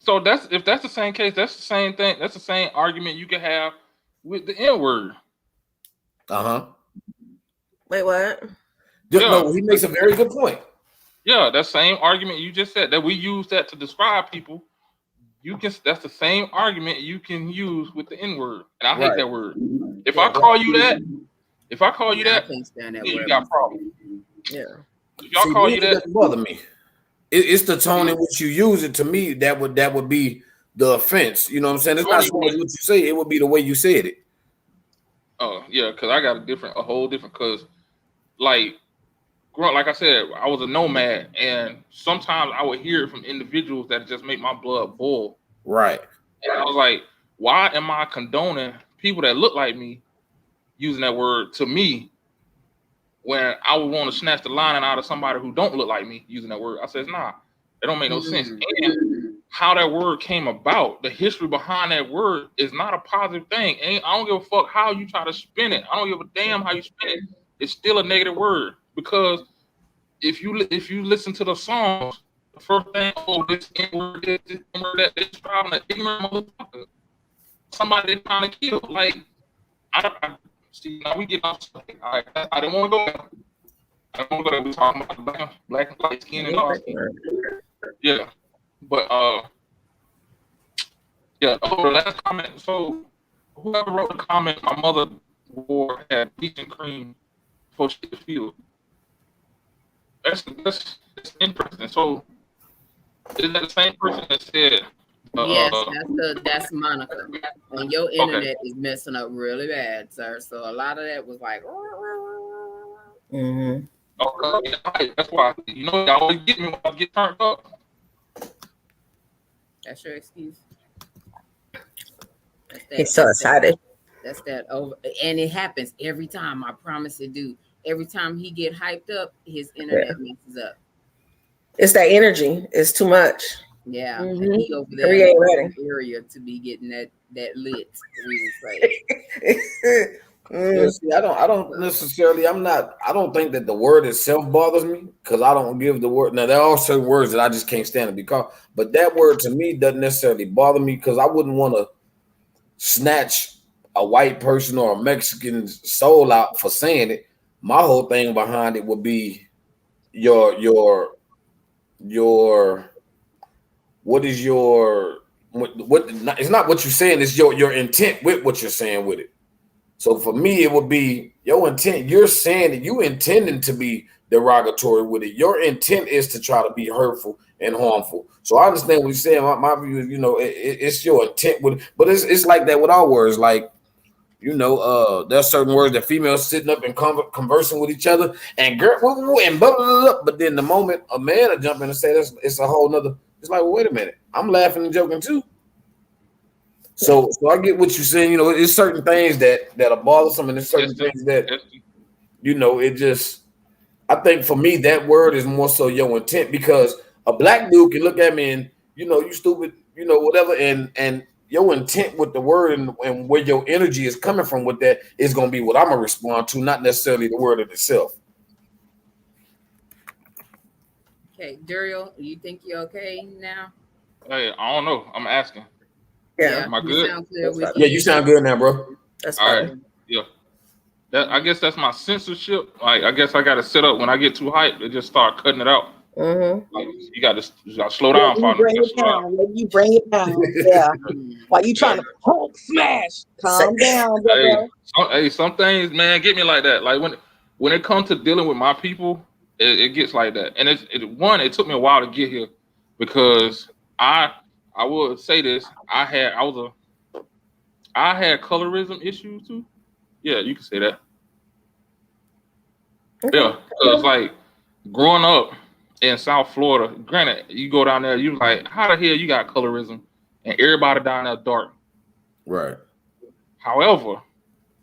So if that's the same case, that's the same thing. That's the same argument you can have with the N word. Wait, what? Yeah. No, he makes a very good point. Yeah, that same argument you just said that we use that to describe people. That's the same argument you can use with the N word, and I hate that word. If I call you that, I can't stand that then word. you got a problem. Yeah. If y'all call you that, doesn't bother me. It's the tone in which you use it. To me, that would be the offense. You know what I'm saying? It's not so much what you say; it would be the way you said it. Oh yeah, because I got a whole different. Because like I said, I was a nomad, and sometimes I would hear it from individuals that just make my blood boil. Right. And I was like, why am I condoning people that look like me using that word to me when I would want to snatch the lining out of somebody who don't look like me using that word? I said, nah, it don't make no sense. And how that word came about, the history behind that word is not a positive thing. I don't give a fuck how you try to spin it. I don't give a damn how you spin it. It's still a negative word, because if you listen to the songs, the first thing, this N-word, this N-word, that, they're describing an ignorant motherfucker, somebody they're trying to kill. Like, I see, now we get off subject. I didn't want to go there. I don't want to go there. We're talking about black and white skin and dark skin. Yeah. But, the last comment. So, whoever wrote the comment, my mother wore had bleach and cream before she hit the field. That's interesting. So, is that the same person that said? Yes, that's Monica. And your internet is messing up really bad, sir. So a lot of that was like. Okay, that's why you always get me when I get turned up. That's your excuse. He's so excited. That's that over, and it happens every time. I promise it do. Every time he get hyped up, his internet messes up. It's that energy. It's too much. Yeah, and he over there in the area to be getting that lit. See, I don't necessarily. I don't think that the word itself bothers me, because I don't give the word. Now there are certain words that I just can't stand to be called, but that word to me doesn't necessarily bother me, because I wouldn't want to snatch a white person or a Mexican soul out for saying it. My whole thing behind it would be your what is your what it's not what you're saying, it's your intent with what you're saying with it. So for me, it would be your intent. You're saying that you intending to be derogatory with it. Your intent is to try to be hurtful and harmful. So I understand what you're saying. My view is, it's your intent with it. But it's like that with all words. Like, there's certain words that females sitting up and conversing with each other and girl and blah, blah, blah, but then the moment a man will jump in and say this, it's a whole nother. It's like, well, wait a minute, I'm laughing and joking too. So I get what you're saying. It's certain things that are bothersome, and there's certain things that it just. I think for me that word is more so your intent, because a black dude can look at me and you stupid, whatever, and your intent with the word and where your energy is coming from with that is going to be what I'm gonna respond to, not necessarily the word in itself. Okay, Duriel, you think you're okay now? Hey, I don't know. I'm asking. Yeah. Am I good? Yeah, you sound good now, bro. That's all right. Yeah. I guess that's my censorship. Like, I guess I got to set up when I get too hyped, they just start cutting it out. Like, you got to slow down, partner. You bring it down. Yeah. While you trying to Hulk smash, calm down, bro. Some things, man, get me like that. Like when it comes to dealing with my people, It gets like that, and it took me a while to get here because I will say this: I had colorism issues too. Yeah, you can say that. Okay. Yeah, because like growing up in South Florida, granted, you go down there, you like, how the hell you got colorism, and everybody down there dark. Right. However,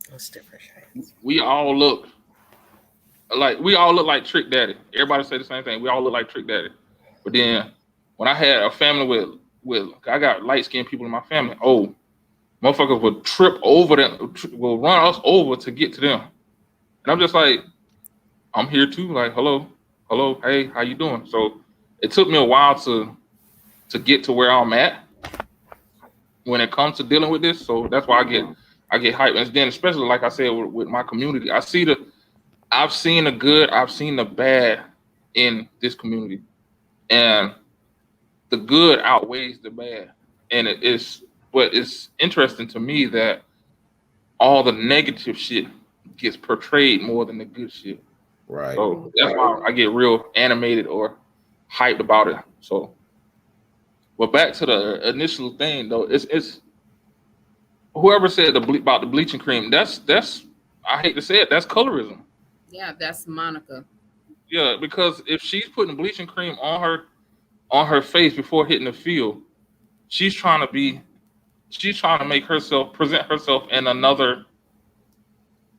That's different shades. we all look like Trick Daddy. Everybody say the same thing. We all look like Trick Daddy. But then when I had a family with I got light skinned people in my family, motherfuckers would trip over them, will run us over to get to them. And I'm just like, I'm here too. Like, hello, hey, how you doing? So it took me a while to get to where I'm at when it comes to dealing with this. So that's why I get hyped. And then especially like I said with my community, I've seen the good, I've seen the bad in this community, and the good outweighs the bad. And it's interesting to me that all the negative shit gets portrayed more than the good shit. Right. So that's why I get real animated or hyped about it. So, but back to the initial thing though, it's whoever said about the bleaching cream. That's I hate to say it, that's colorism. Yeah, that's Monica. Yeah, because if she's putting bleaching cream on her face before hitting the field, she's trying to make herself present herself in another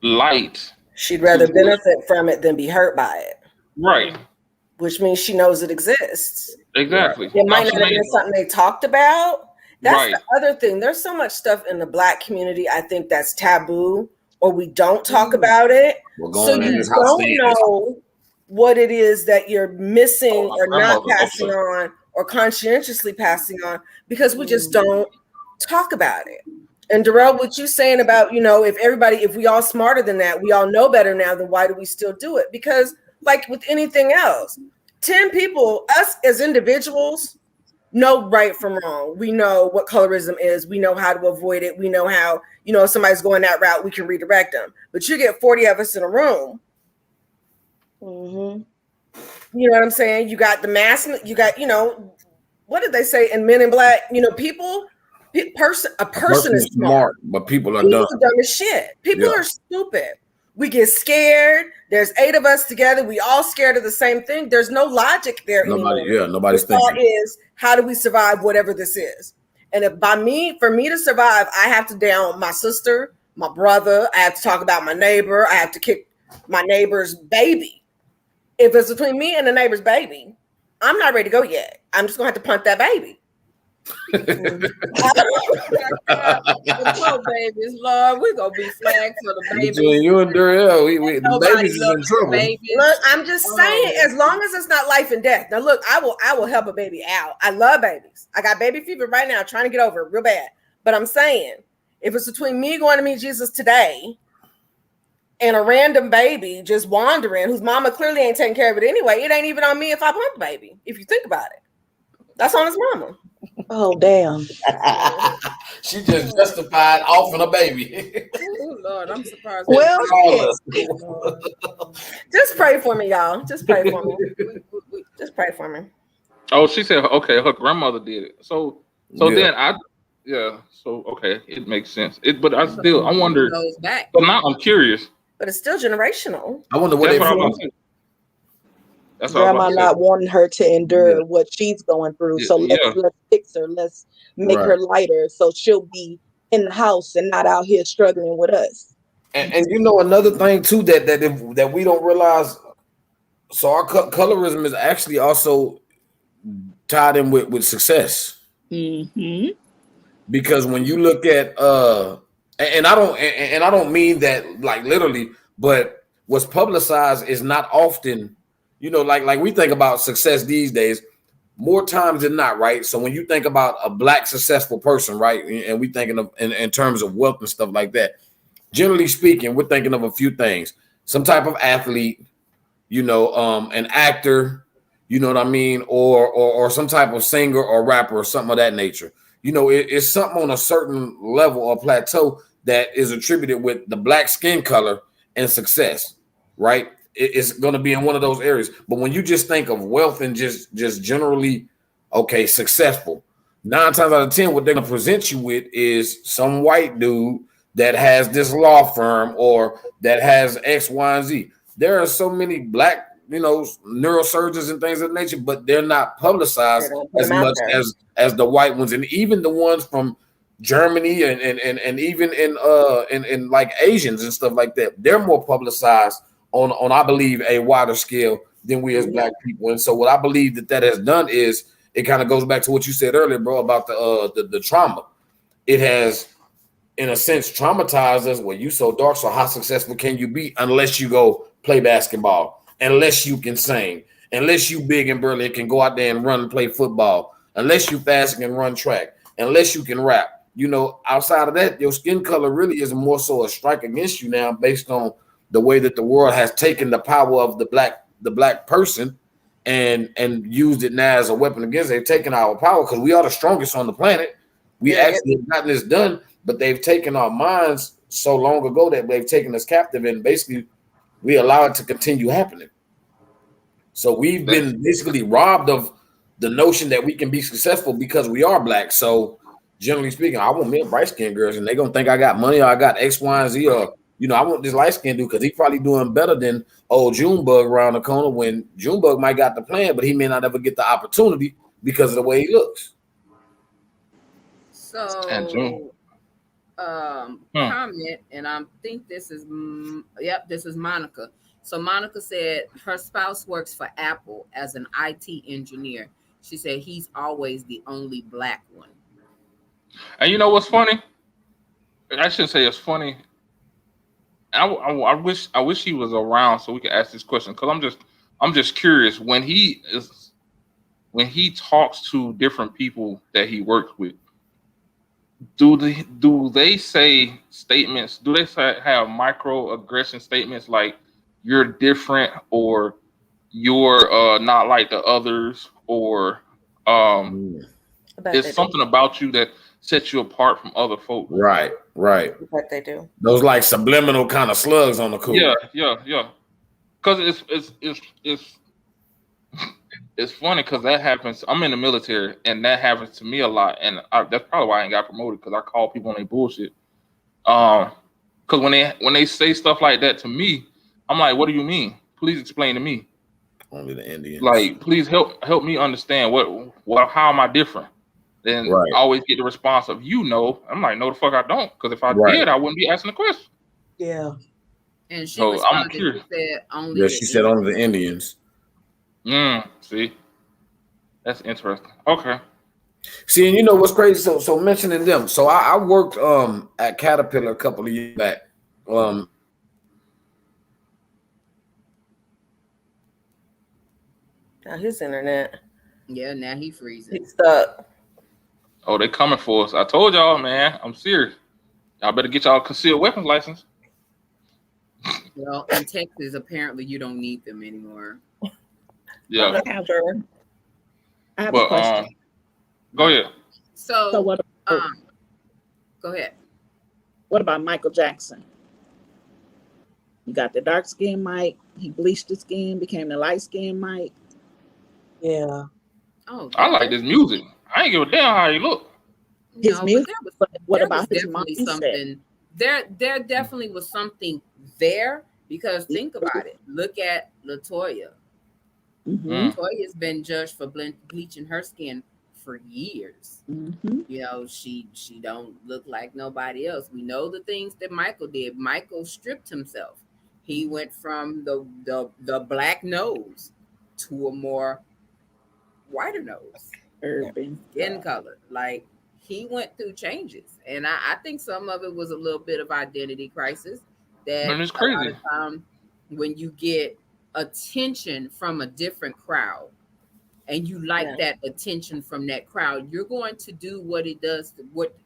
light. She'd rather benefit from it than be hurt by it. Right. Which means she knows it exists. Exactly. It might not have been something they talked about. That's the other thing. There's so much stuff in the Black community, I think, that's taboo, or we don't talk about it. So you don't know what it is that you're missing or not passing on or conscientiously passing on because we just don't talk about it. And Darrell, what you saying about, if we all smarter than that, we all know better now, then why do we still do it? Because like with anything else, 10 people, us as individuals, know right from wrong. We know what colorism is. We know how to avoid it. We know how, if somebody's going that route, we can redirect them. But you get 40 of us in a room. Mm-hmm. You know what I'm saying? You got the mass, you got, what did they say in Men in Black? A person is smart, but people are dumb as shit. People are stupid. We get scared. There's 8 of us together. We all scared of the same thing. There's no logic there anymore. Nobody's thinking. The thought is, how do we survive whatever this is? And for me to survive, I have to down my sister, my brother. I have to talk about my neighbor. I have to kick my neighbor's baby. If it's between me and the neighbor's baby, I'm not ready to go yet. I'm just gonna have to punt that baby. The poor babies, Lord, we're gonna be flagged for the babies. You and Darrell, the babies is in trouble. Look, I'm just saying, as long as it's not life and death. Now, look, I will help a baby out. I love babies. I got baby fever right now, trying to get over it real bad. But I'm saying, if it's between me going to meet Jesus today and a random baby just wandering, whose mama clearly ain't taking care of it anyway, it ain't even on me if I pump the baby. If you think about it, that's on his mama. Oh, damn. She just justified offing a baby. Oh, Lord, I'm surprised. Well, just pray for me, y'all. Just pray for me. Just pray for me. Oh, she said, okay, her grandmother did it. So then so okay, it makes sense. But I wonder. But now I'm curious. But it's still generational. I wonder what That's Grandma not wanting her to endure what she's going through. So let's fix her. Let's make her lighter so she'll be in the house and not out here struggling with us. And another thing too that we don't realize. So our colorism is actually also tied in with success. Mm-hmm. Because when you look at and I don't mean that like literally, but what's publicized is not often. Like we think about success these days, more times than not, right? So when you think about a Black successful person, right, and we thinking of in terms of wealth and stuff like that, generally speaking, we're thinking of a few things: some type of athlete, an actor, you know what I mean, or some type of singer or rapper or something of that nature. It's something on a certain level or plateau that is attributed with the Black skin color and success, right? it's going to be in one of those areas. But when you just think of wealth and just generally, okay, successful, 9 times out of 10, what they're going to present you with is some white dude that has this law firm or that has X, Y, and Z. There are so many black, neurosurgeons and things of that nature, but they're not publicized as much as the white ones, and even the ones from Germany and even in like Asians and stuff like that. They're more publicized on I believe a wider scale than we as black people. And so what I believe that has done is it kind of goes back to what you said earlier, bro, about the trauma. It has, in a sense, traumatized us. Well, you so dark, so how successful can you be unless you go play basketball, unless you can sing, unless you big and burly and can go out there and run and play football, unless you fast and can run track, unless you can rap. Outside of that, your skin color really is more so a strike against you now, based on the way that the world has taken the power of the black person and used it now as a weapon against. They've taken our power because we are the strongest on the planet. We actually have gotten this done, but they've taken our minds so long ago that they've taken us captive, and basically we allow it to continue happening. So we've been basically robbed of the notion that we can be successful because we are black. So generally speaking, I want me bright skinned girls, and they're gonna think I got money or I got X, Y, and Z, or I want this light skinned dude because he's probably doing better than old Junebug around the corner, when Junebug might got the plan, but he may not ever get the opportunity because of the way he looks. So comment, and I think this is this is Monica. So Monica said her spouse works for Apple as an IT engineer. She said he's always the only black one. And you know what's funny? I shouldn't say it's funny. I wish he was around so we could ask this question, because I'm just curious when he talks to different people that he works with. Do they say statements? Do they have microaggression statements like you're different, or you're not like the others, or it's something about you that sets you apart from other folks? Right. What they do. Those like subliminal kind of slugs on the cool. Yeah. Because it's funny because that happens. I'm in the military, and that happens to me a lot, and that's probably why I ain't got promoted, because I call people on their bullshit. Because when they say stuff like that to me, I'm like, what do you mean? Please explain to me. Only the Indians. Like, please help me understand what how am I different? Then I always get the response of I'm like, no, the fuck I don't, because if I did, I wouldn't be asking the question. Yeah. And she responded, she said only she said only the Indians. See, that's interesting. Okay. See, and you know what's crazy? So mentioning them. So I worked at Caterpillar a couple of years back. Now his internet. Yeah, now he freezing. He's stuck. Oh, they coming for us. I told y'all, man. I'm serious. Y'all better get y'all concealed weapons license. Well, in Texas, apparently you don't need them anymore. Yeah. I have a question. Go ahead. So what? Go ahead. What about Michael Jackson? You got the dark skin Mike. He bleached his skin, became the light skin Mike. Yeah. Oh, I like this music. I ain't give a damn how he look. His music. But what about his something? There definitely was something there, because think about it. Look at LaToya. LaToya's been judged for bleaching her skin for years. She don't look like nobody else. We know the things that Michael did. Michael stripped himself. He went from the black nose to a more whiter nose, urban skin color. Like, he went through changes, and I think some of it was a little bit of identity crisis. That it's crazy. A lot of time when you get attention from a different crowd, and you like that attention from that crowd, you're going to do what it does,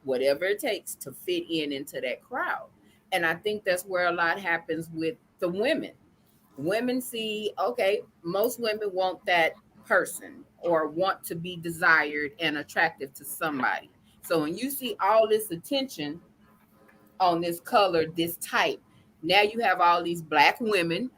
whatever it takes to fit into that crowd. And I think that's where a lot happens with the women. Women see, okay, most women want that person or want to be desired and attractive to somebody. So when you see all this attention on this color, this type, now you have all these black women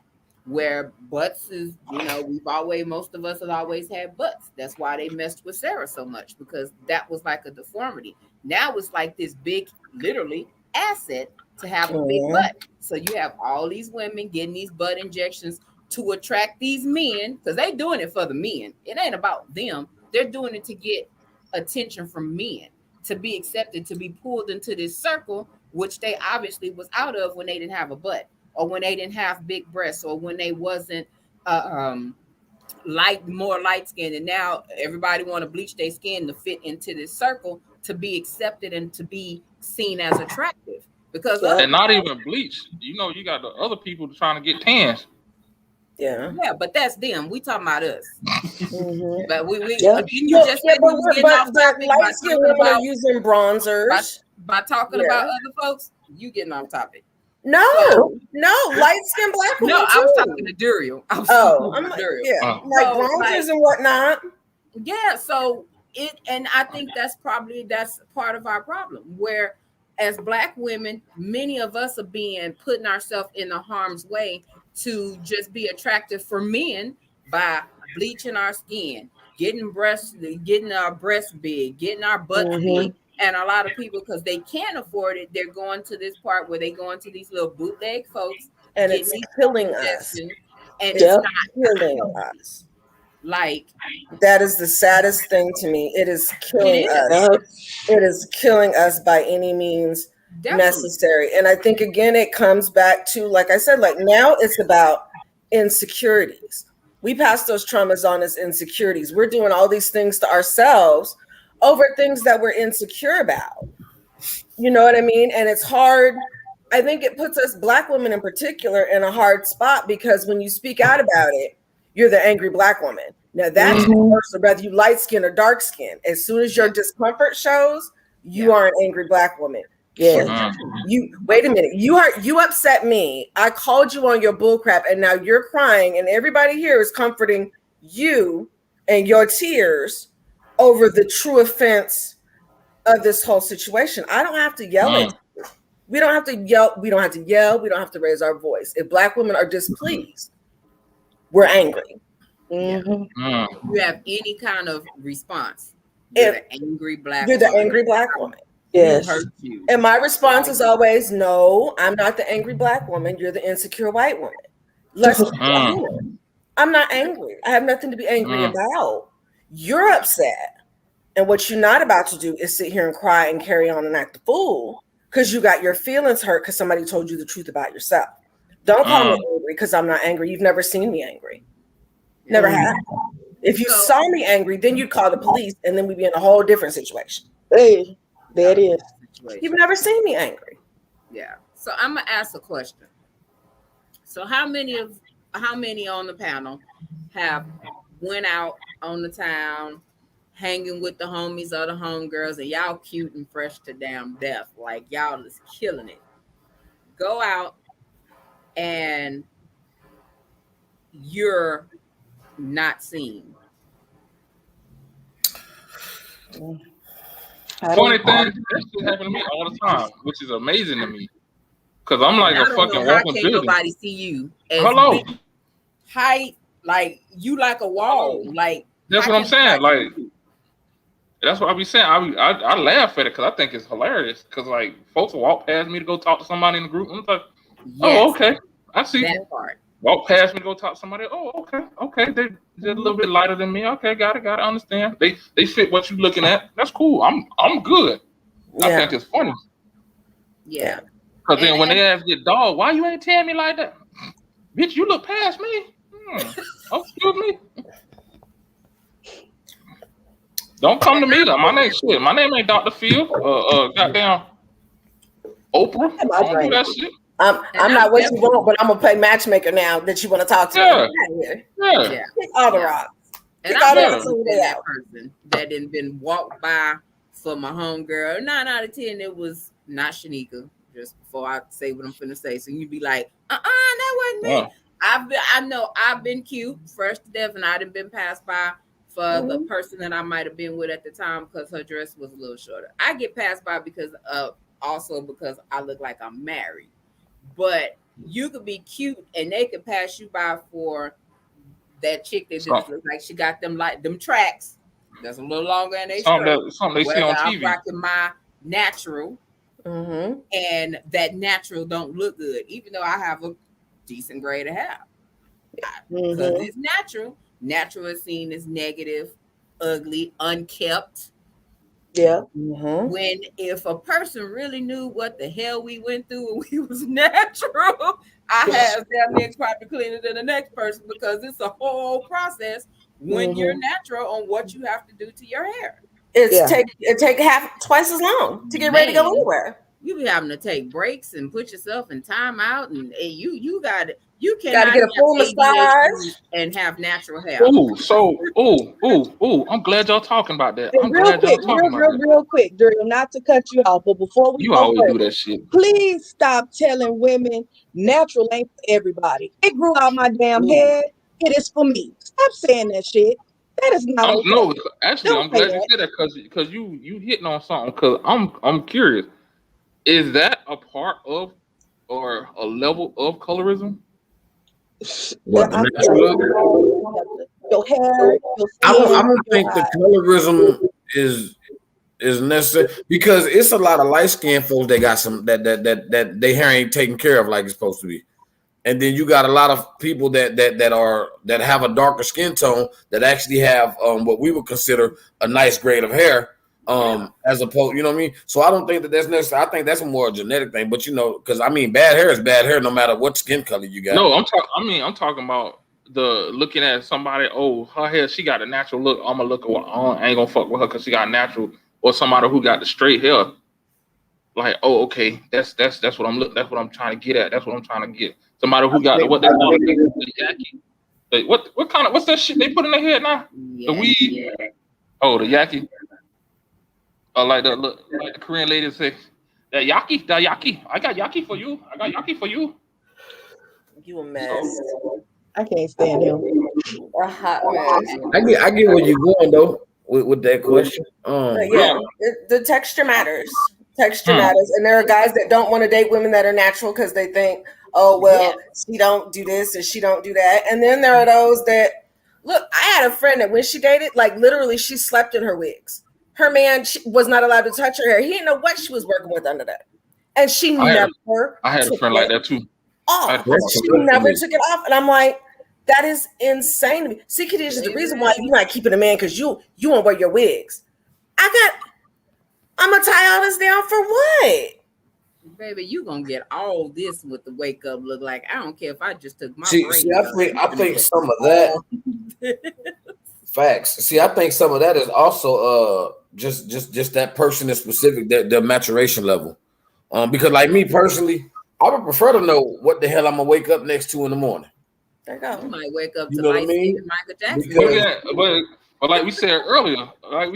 where butts is, most of us have always had butts. That's why they messed with Sarah so much, because that was like a deformity. Now it's like this big, literally, asset to have a big butt. So you have all these women getting these butt injections to attract these men, because they doing it for the men. It ain't about them. They're doing it to get attention from men, to be accepted, to be pulled into this circle, which they obviously was out of when they didn't have a butt, or when they didn't have big breasts, or when they wasn't more light skinned. And now everybody want to bleach their skin to fit into this circle, to be accepted and to be seen as attractive. Because and not even bleach. You got the other people trying to get tans. Yeah, but that's them. We talking about us. But we but light skin women are using bronzers. By talking about other folks, you getting off topic. No, light skin black women. No, I was talking to Duriel. Like bronzers and whatnot. Yeah, so and I think that's part of our problem, where as Black women, many of us are putting ourselves in the harm's way to just be attractive for men by bleaching our skin, getting our breasts big, getting our butts big. And a lot of people, because they can't afford it, they're going to this part where they go into these little bootleg folks, and it's killing us. And it's not killing us. Like, that is the saddest thing to me. It is killing us. It is killing us by any means necessary. And I think, again, it comes back to, like I said, like now it's about insecurities. We pass those traumas on as insecurities. We're doing all these things to ourselves over things that we're insecure about. You know what I mean? And it's hard. I think it puts us Black women in particular in a hard spot, because when you speak out about it, you're the angry Black woman. Now that's universal, whether you light skin or dark skin. As soon as your discomfort shows, you are an angry Black woman. Yeah. You wait a minute. You upset me. I called you on your bullcrap, and now you're crying, and everybody here is comforting you and your tears over the true offense of this whole situation. I don't have to yell at you. We don't have to yell. We don't have to yell. We don't have to raise our voice. If Black women are displeased, we're angry. You have any kind of response, you're the angry Black woman. You're the angry Black woman. Yes. Hurt you. And my response is always, no, I'm not the angry Black woman. You're the insecure white woman. I'm not angry. I have nothing to be angry about. You're upset. And what you're not about to do is sit here and cry and carry on and act the fool because you got your feelings hurt because somebody told you the truth about yourself. Don't call me angry because I'm not angry. You've never seen me angry. Never have. If you saw me angry, then you'd call the police, and then we'd be in a whole different situation. Hey, there it is. You've never seen me angry. Yeah. So I'm gonna ask a question. So how many on the panel have went out on the town, hanging with the homies or the homegirls, and y'all cute and fresh to damn death, like y'all is killing it? Go out and you're not seen. Funny thing, that shit happen to me all the time, which is amazing to me. Because I'm like a fucking walking building. Nobody see you. Hello. Height, like you like a wall. Like that's what I'm saying. Like that's what I be saying. I laugh at it because I think it's hilarious. Because like folks will walk past me to go talk to somebody in the group. And I'm like, oh, okay, I see that part. Walk past me to go talk to somebody. Oh, okay. They're a little bit lighter than me. Okay, got it. Understand. They fit what you're looking at. That's cool. I'm good. Yeah. I think it's funny. Yeah. Because then when they ask your dog, why you ain't tell me like that? Bitch, you look past me. Excuse me. Don't come to me though. My name ain't Dr. Phil. Goddamn Oprah. I don't do that shit. I'm not what you want, but I'm gonna play matchmaker now that you want to talk to. Yeah. Pick all the rocks. And I'm that person that didn't been walked by for my homegirl. 9 out of 10, it was not Shanika. Just before I say what I'm finna say, so you'd be like, that wasn't me. I know I've been cute, fresh to death, and I done been passed by for the person that I might have been with at the time because her dress was a little shorter. I get passed by because I look like I'm married. But You could be cute and they could pass you by for that chick that Some, just looks like she got them like them tracks that's a little longer in they something skirt. something they see Whether on I'm TV. rocking my natural Mm-hmm. and that natural don't look good, even though I have a decent grade of hair. Because Mm-hmm. it's natural. Natural is seen as negative, ugly, unkept. Yeah. Mm-hmm. When if a person really knew what the hell we went through when we was natural, I have damn near probably cleaner than the next person because it's a whole process when you're Mm-hmm. natural on what you have to do to your hair. Yeah. It take twice as long to get ready to go Man, anywhere. you be having to take breaks and put yourself in timeout, and you got it. You Got to cannot get a have full ADHD massage. and have natural hair. Ooh, so I'm glad y'all talking about that. And I'm glad y'all talking about that. real quick, Drew, not to cut you off, but before we You go always do further, that shit. please stop telling women natural ain't for everybody. It grew out my damn Ooh. head. It is for me. Stop saying that shit. That is not okay. No, actually, Don't I'm say glad you that. said that because you hitting on something. Because I'm curious. Is that a part of or a level of colorism? What the I natural look? your hair, your I skin, don't your think the eyes. colorism is necessary because it's a lot of light skinned folks that got some that their hair ain't taken care of like it's supposed to be. And then you got a lot of people that have a darker skin tone that actually have what we would consider a nice grade of hair as opposed, you know what I mean? So I don't think that's necessary. I think that's a more genetic thing, but because I mean bad hair is bad hair no matter what skin color you got. No, I'm talking about the looking at somebody. Oh, her hair, she got a natural look. I'm gonna look at what I ain't gonna fuck with her because she got natural, or somebody who got the straight hair. Like, oh, okay, that's what I'm looking. That's what I'm trying to get at. That's what I'm trying to get. Somebody who got what they call the yaki. What kind of what's that shit they put in their head now? The weed. Yeah. Oh, the yaki. Like the Korean lady say, the yaki. I got yaki for you. I got yaki for you. You a mess. I can't stand him. A hot mess. I get where you're going though with that question. But yeah, the texture matters. Texture matters, and there are guys that don't want to date women that are natural because they think, oh well, she don't do this and she don't do that. And then there are those that look. I had a friend that when she dated, like literally, she slept in her wigs. Her man was not allowed to touch her hair. He didn't know what she was working with under that, and she I had a took friend it like that too. off. She never took it off, and I'm like, that is insane to me. See, Khadijah, is the reason why you're not keeping a man because you won't wear your wigs. I'm gonna tie all this down for what? Baby, you gonna get all this with the wake up look like. I don't care if I just took my break. I think some of that facts. See, I think some of that is also just that person is specific, their maturation level. Because like me personally, I would prefer to know what the hell I'm gonna wake up next to in the morning. There you go. You might wake up You to know what I light mean? skinned Michael Jackson. Because But like we said earlier, like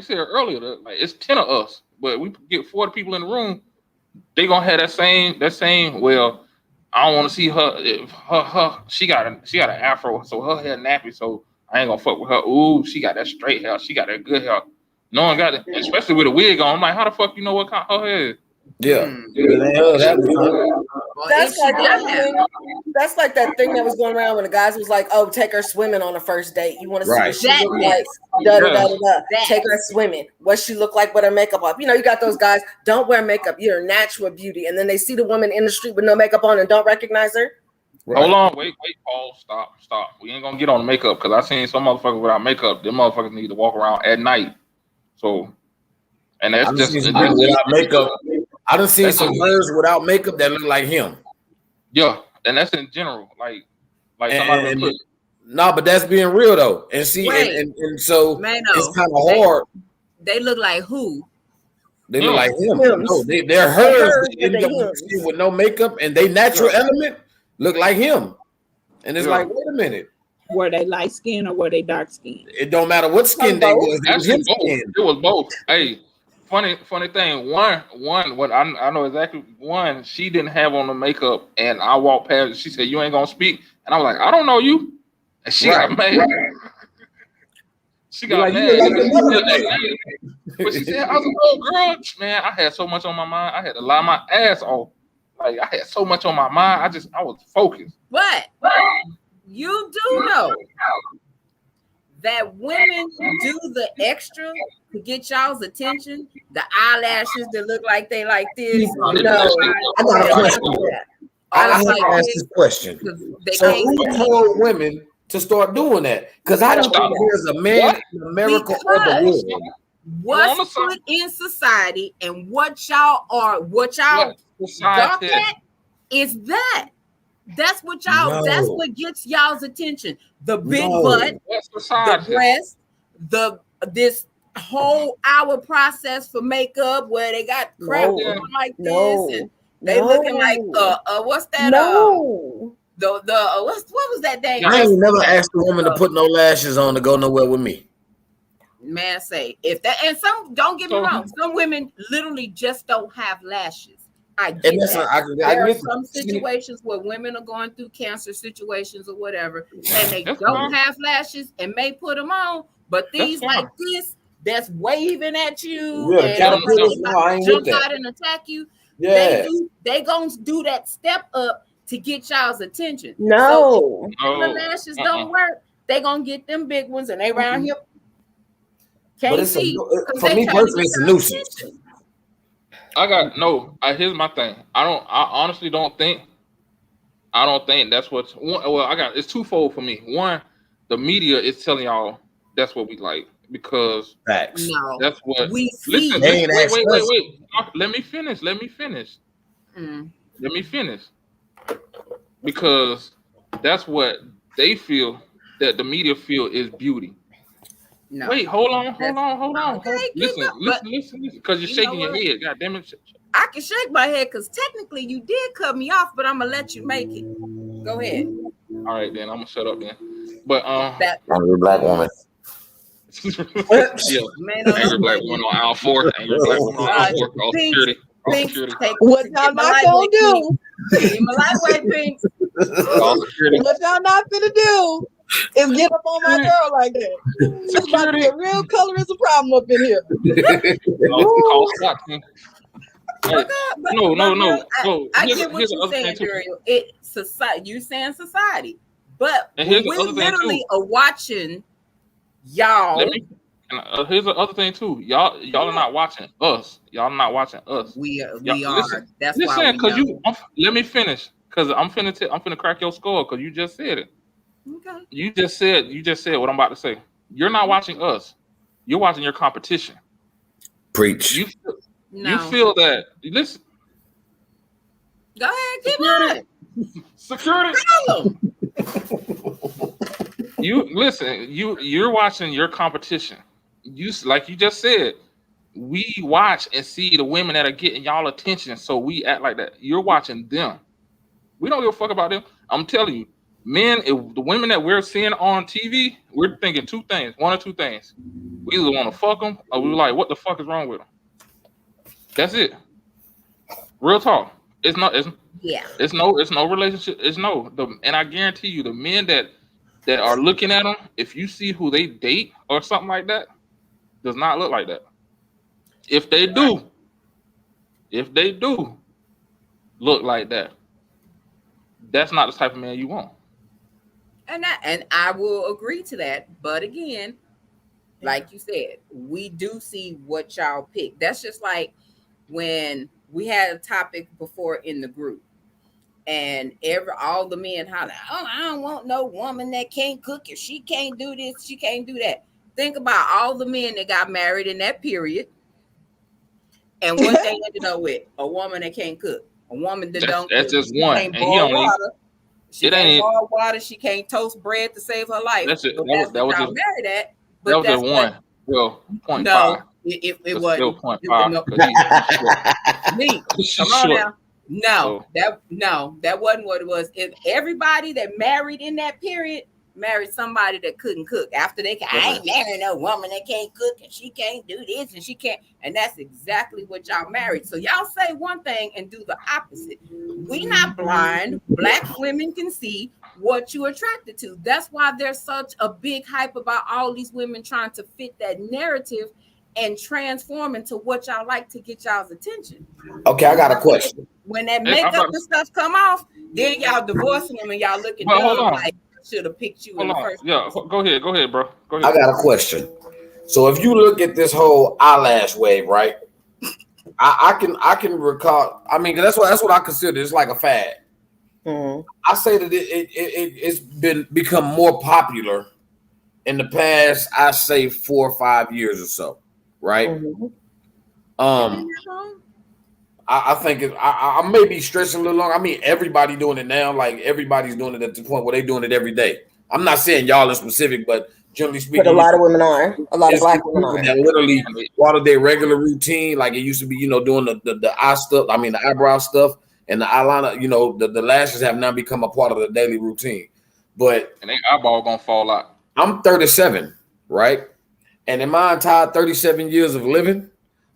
it's 10 of us, but we get 40 people in the room. They gonna have that same. Well, I don't want to see her. If she got an afro, so her hair nappy. So I ain't gonna fuck with her. Ooh, she got that straight hair. She got that good hair. No one got it, especially with a wig on. I'm like, how the fuck you know what kind of her hair is? yeah. That's like that thing that was going around when the guys was like, "Oh, take her swimming on the first date. You want to see what she look like? Da da da da. Take her swimming. What she look like with her makeup off? You know, you got those guys. Don't wear makeup. You're a natural beauty, and then they see the woman in the street with no makeup on and don't recognize her. Right. Hold on, wait, Paul, stop. We ain't gonna get on the makeup because I seen some motherfuckers without makeup. Them motherfuckers need to walk around at night. So, and that's just without makeup. I done seen some birds without makeup that look like him. Yeah, and that's in general. Like somebody put. No, but that's being real though. And see, and so it's kind of hard. They look like who? They look like him. No, they're hers with no makeup, and they natural element look like him. And it's like, wait a minute. Were they light skin or were they dark skin? It don't matter what skin they was. It was both. Hey, funny thing. One, what I know exactly. One, she didn't have on the makeup, and I walked past. She said, "You ain't gonna speak," and I was like, "I don't know you," and she got mad. She got mad. But she said, "I was a little girl, man. I had so much on my mind. I had to lie my ass off." Like I had so much on my mind. I was focused. But you do know that women do the extra to get y'all's attention. The eyelashes that look like they like this. No, I got a question. I have to ask this question. So who told women to start doing that? Because I don't think there's a man in America or the world. What's put in society and what y'all got at is that. That's what y'all. That's what gets y'all's attention. The big butt, the breast, this whole hour process for makeup where they got crap like this, and they looking like what's that? What was that dang? I ain't never asked a woman to put no lashes on to go nowhere with me. Man, say if that, and some, don't get me wrong, some women literally just don't have lashes. I get that. There are some situations where women are going through cancer situations or whatever, and they don't have lashes and may put them on, but these like this that's waving at you and jump out and attack you. Yeah, they gonna do that step up to get y'all's attention. So if the lashes don't work, they gonna get them big ones, and they around here can't see. For me personally, it's a nuisance. Here's my thing. I honestly don't think that's what's it's twofold for me. One, the media is telling y'all that's what we like because facts. No, that's what we see. Wait. Let me finish. Let me finish. Because that's what they feel that the media feel is beauty. No. Wait, hold on. Okay, listen, because you're shaking your head. God damn it. I can shake my head because technically you did cut me off, but I'm gonna let you make it. Go ahead. All right, then I'm gonna shut up then. But angry black woman. Yeah, angry black woman on aisle 4. Angry black woman on aisle 4. All security. What y'all not gonna do? My lightweight Pinks. What y'all not finna do is get up on my girl like that. It's about to be a real colorism problem up in here. Call Scott. No. I get what you're saying, Dario. It's society. You saying society, but we literally are watching y'all. Here's the other thing too. Y'all are not watching us. Y'all are not watching us. We are. Listen, That's why. Let me finish because I'm finna crack your skull because you just said it. Okay. You just said what I'm about to say. You're not watching us. You're watching your competition. Preach. You feel that. Listen. Go ahead, keep on. Security. You're watching your competition. You like you just said, we watch and see the women that are getting y'all attention, so we act like that. You're watching them. We don't give a fuck about them. I'm telling you, men, the women that we're seeing on TV, we're thinking one or two things. We either want to fuck them or we're like, what the fuck is wrong with them? That's it. Real talk. It's no relationship. And I guarantee you, the men that are looking at them, if you see who they date or something like that, does not look like that. If they do look like that, that's not the type of man you want. And I will agree to that. But again, like you said, we do see what y'all pick. That's just like when we had a topic before in the group, and all the men holler, "Oh, I don't want no woman that can't cook. If she can't do this, she can't do that." Think about all the men that got married in that period, and what they ended up with: a woman that can't cook, a woman that don't. That's just one, and he only. She can't boil water. She can't toast bread to save her life. That's it. So that was just married at. But that was just one. Well, 0.5. No, it wasn't. 0.5. Come on now. That wasn't what it was. If everybody that married in that period married somebody that couldn't cook, after I ain't marrying no woman that can't cook and she can't do this and she can't, and that's exactly what y'all married. So y'all say one thing and do the opposite. We not blind. Black women can see what you're attracted to. That's why there's such a big hype about all these women trying to fit that narrative and transform into what y'all like to get y'all's attention. Okay, I got a question. when that makeup and stuff come off, then y'all divorcing them and y'all looking dumb like should have picked you in the first place. Yeah, go ahead, bro. Go ahead. I got a question. So if you look at this whole eyelash wave, right? I can recall. I mean, that's what I consider. It's like a fad. Mm-hmm. I say that it's become more popular in the past. I say 4 or 5 years or so, right? Mm-hmm. I think I may be stretching a little long. I mean, everybody doing it now. Like everybody's doing it at the point where they're doing it every day. I'm not saying y'all in specific, but generally speaking, but a lot of women are. A lot of black women are. That literally part of their regular routine. Like it used to be, doing the eye stuff. I mean, the eyebrow stuff and the eyeliner. The lashes have now become a part of the daily routine. But and their eyeball gonna fall out. I'm 37, right? And in my entire 37 years of living,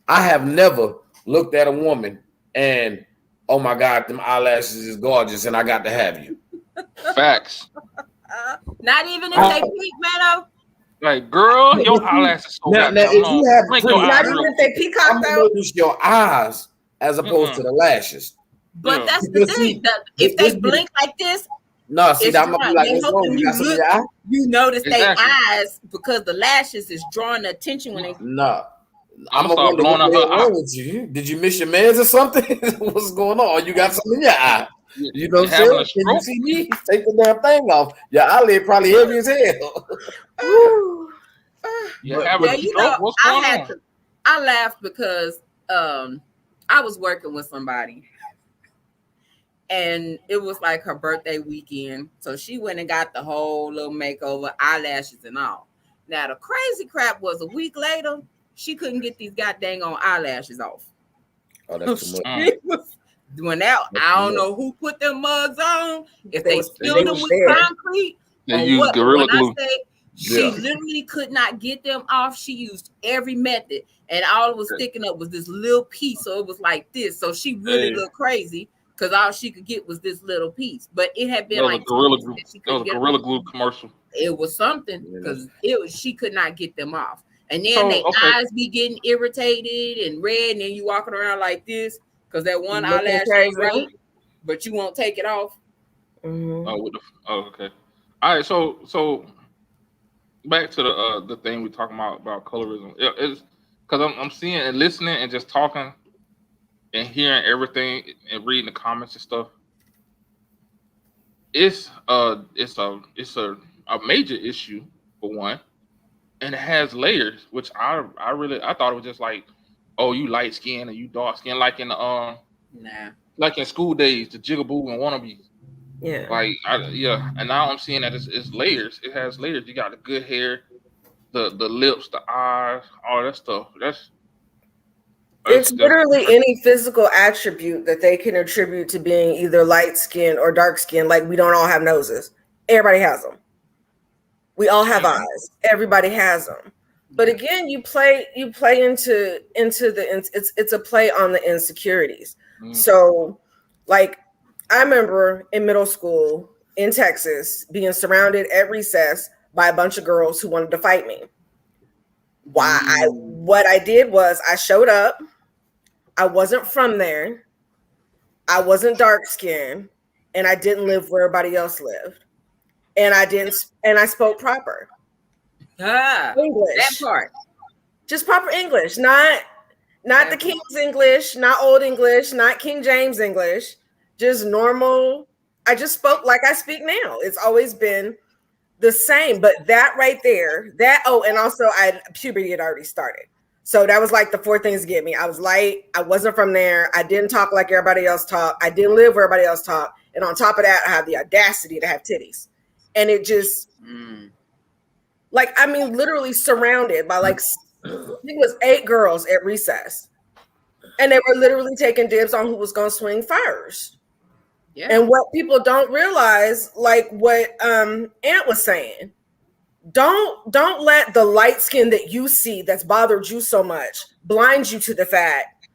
I have never looked at a woman and, oh my God, them eyelashes is gorgeous, and I got to have you. Facts. Not even if they peak, man. Like, girl, your eyelashes so now if you have not even if they peacock I'm gonna notice your eyes as opposed to the lashes. But that's the thing. If they blink like this, no, see, I'm gonna be like, what's wrong? You got something in your eye? You notice their eyes because the lashes is drawing the attention when they. No. I'm gonna wonder what's wrong with you. Did you miss your mans or something? What's going on? You got something in your eye. You know what I'm saying? Can you see me? Take the damn thing off. Your eyelid probably heavy as hell. What's going on? I laughed because I was working with somebody. And it was like her birthday weekend. So she went and got the whole little makeover, eyelashes and all. Now, the crazy crap was a week later, she couldn't get these goddamn eyelashes off. Oh, that's too much. Doing that, I don't know who put them mugs on. If they filled them with concrete, they used Gorilla Glue. She literally could not get them off. She used every method, and all it was sticking up was this little piece. So it was like this. So she really looked crazy because all she could get was this little piece. But it had been like Gorilla Glue. That was a Gorilla Glue commercial. It was something because she could not get them off. And then their eyes be getting irritated and red, and then you walking around like this because that one eyelash ain't right, but you won't take it off. Mm-hmm. Okay. All right, so back to the thing we're talking about colorism. It's because I'm seeing and listening and just talking and hearing everything and reading the comments and stuff. It's a major issue for one. And it has layers, which I thought it was just like, oh, you light skin and you dark skin, like in like in school days, the jigaboo and wannabes. Yeah. Like and now I'm seeing that it's layers. It has layers. You got the good hair, the lips, the eyes, all that stuff. It's literally any physical attribute that they can attribute to being either light skin or dark skin. Like we don't all have noses. Everybody has them. We all have eyes. Everybody has them. But again, you play into it's a play on the insecurities. So, like, I remember in middle school in Texas being surrounded at recess by a bunch of girls who wanted to fight me. What I did was I showed up. I wasn't from there. I wasn't dark skinned, and I didn't live where everybody else lived. And I spoke proper English. That part. Just proper English, not the King's English, not Old English, not King James English, just normal. I just spoke like I speak now. It's always been the same. But that right there, and also puberty had already started. So that was like the 4 things to get me. I was light. I wasn't from there. I didn't talk like everybody else talked. I didn't live where everybody else talked. And on top of that, I have the audacity to have titties. And it just, literally surrounded by I think it was 8 girls at recess. And they were literally taking dibs on who was going to swing first. Yeah. And what people don't realize, like what Ant was saying, don't let the light skin that you see that's bothered you so much blind you to the fact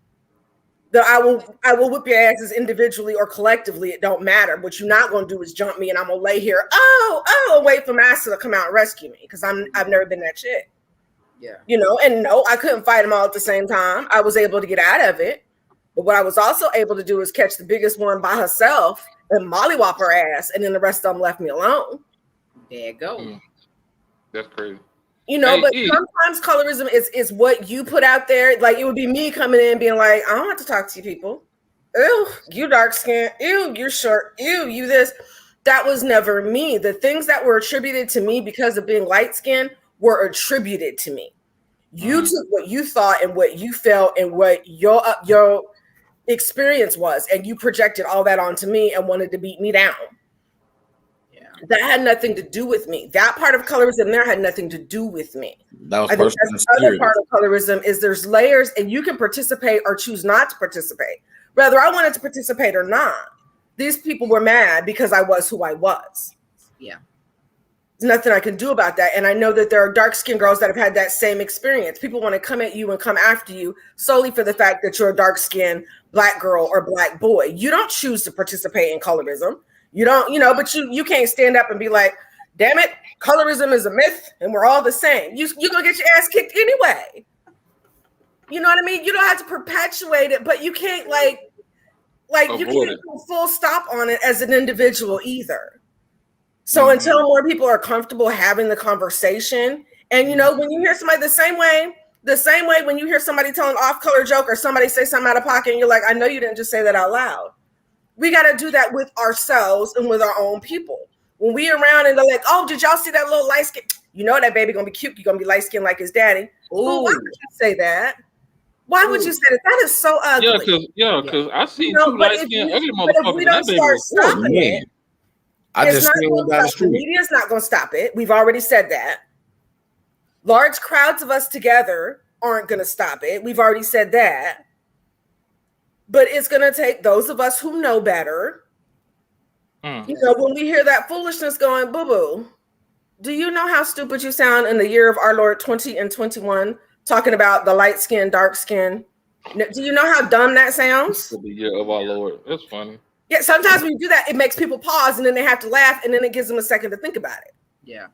that I will whip your asses individually or collectively. It don't matter. What you're not going to do is jump me and I'm going to lay here. Wait for Master to come out and rescue me because I've never been that shit. Yeah. And no, I couldn't fight them all at the same time. I was able to get out of it. But what I was also able to do is catch the biggest one by herself and mollywop her ass, and then the rest of them left me alone. There you go. That's crazy. You know, Hey, but E. sometimes colorism is what you put out there. Like, it would be me coming in being like, I don't have to talk to you people. Ew, you dark skin. Ew, you're short. Ew, you this. That was never me. The things that were attributed to me because of being light skinned were attributed to me. You took what you thought and what you felt and what your experience was, and you projected all that onto me and wanted to beat me down. That had nothing to do with me. That part of colorism there had nothing to do with me. That was I think personal that's the other experience. part of colorism is there's layers, and you can participate or choose not to participate. Whether I wanted to participate or not, these people were mad because I was who I was. Yeah. There's nothing I can do about that. And I know that there are dark-skinned girls that have had that same experience. People want to come at you and come after you solely for the fact that you're a dark-skinned Black girl or Black boy. You don't choose to participate in colorism. You don't, but you can't stand up and be like, damn it, colorism is a myth and we're all the same. You're going to get your ass kicked anyway. You know what I mean? You don't have to perpetuate it, but you can't you can't go full stop on it as an individual either. So until more people are comfortable having the conversation, and when you hear somebody the same way when you hear somebody tell an off-color joke or somebody say something out of pocket and you're like, I know you didn't just say that out loud. We got to do that with ourselves and with our own people. When we around and they're like, oh, did y'all see that little light skin? That baby gonna be cute. You're gonna be light skinned like his daddy. Well, why would you say that? Why would you say that? That is so ugly. Because I see two light skinned ugly motherfuckers. But if we don't start stopping it, I just seen one down the street. The media is not going to stop it. We've already said that. Large crowds of us together aren't going to stop it. We've already said that. But it's going to take those of us who know better. When we hear that foolishness going, boo-boo, do you know how stupid you sound in the year of our Lord 20 and 21, talking about the light skin, dark skin? Do you know how dumb that sounds? The year of our Lord. That's funny. Yeah, sometimes when you do that, it makes people pause and then they have to laugh and then it gives them a second to think about it. Yeah.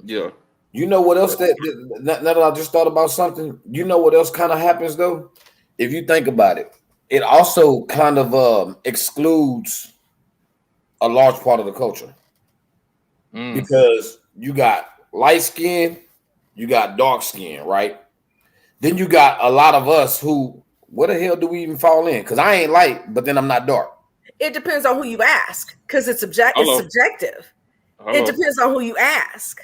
Yeah. You know what else now that I just thought about something? You know what else kind of happens though? If you think about it, it also kind of excludes a large part of the culture. Because you got light skin, you got dark skin, right? Then you got a lot of us who, where the hell do we even fall in? Because I ain't light, but then I'm not dark. It depends on who you ask, because it's subjective. It depends on who you ask.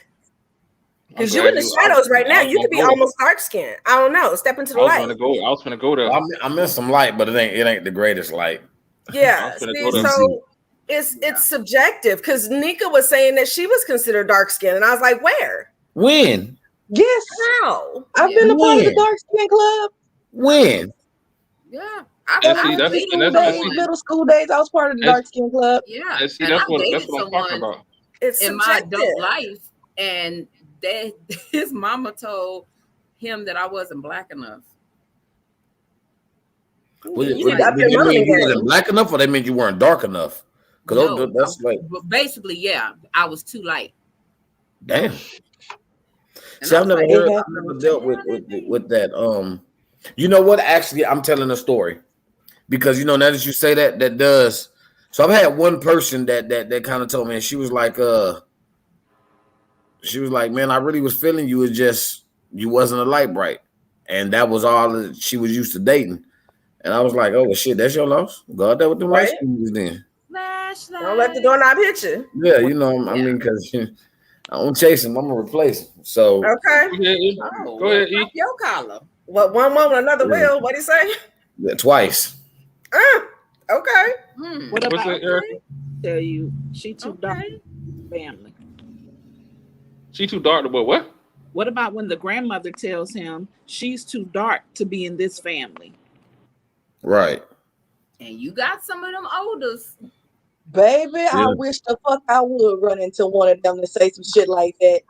Because you're in the shadows right now. You could be almost dark skinned. I don't know. Step into the light. I was gonna go there. I'm in some light, but it ain't the greatest light. Yeah. So it's subjective. Because Nika was saying that she was considered dark skinned, and I was like, where? When? Yes. How? I've been a part of the dark skin club. When? Yeah. Middle school days, I was part of the dark skin club. Yeah. That's what I'm talking about. It's in my adult life, and his mama told him that I wasn't Black enough. You wasn't Black enough, or that meant you weren't dark enough? Because that's like basically, yeah, I was too light. Damn. See, I've never dealt with that. You know what? Actually, I'm telling a story because now that you say that does. So I've had one person that kind of told me, and she was like, man, I really was feeling you. It's just you wasn't a light bright, and that was all that she was used to dating. And I was like, oh shit, that's your loss. Go out there with the light skins then. Don't let the doorknob hit you. Yeah, I mean, because I don't chase him, I'm gonna replace him. So okay. Go ahead, E. Your collar. What one will, another will. What do you say? Yeah, twice. Okay. What about tell you she too dark family? She too dark to what? What about when the grandmother tells him she's too dark to be in this family? Right. And you got some of them olders. Baby, I wish the fuck I would run into one of them to say some shit like that.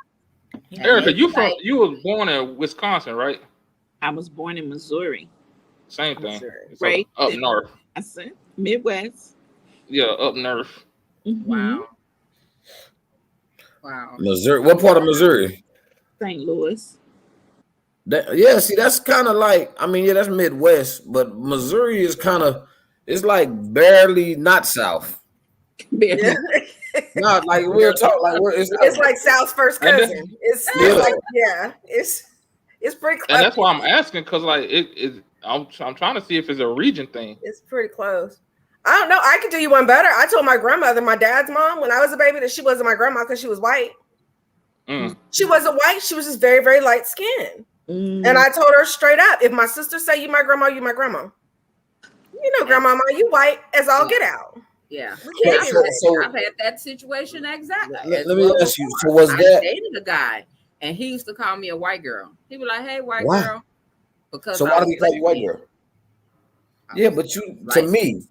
Erica, you was born in Wisconsin, right? I was born in Missouri. Same thing. Right. Up north. I said Midwest. Yeah, up north. Wow. Missouri. What part of Missouri? St. Louis. Yeah, see, that's kind of like, I mean, yeah, that's Midwest, but Missouri is kind of, it's like barely not South. Yeah. Not like real talk, like It's like South's first And cousin. then- It's like, yeah, it's pretty close. And that's why I'm asking, because like I'm trying to see if it's a region thing. It's pretty close. I don't know. I can do you one better. I told my grandmother, my dad's mom, when I was a baby, that she wasn't my grandma because she was white. She wasn't white. She was just very, very light skinned. And I told her straight up, if my sister say you my grandma, you my grandma. You know, grandma, you white as all get out. Yeah. So I've had that situation exactly. let me ask you. So was that dated a guy and he used to call me a white girl. He was like, "Hey, white Why? girl." Because so? Why do he call you white girl? Yeah, but you to me,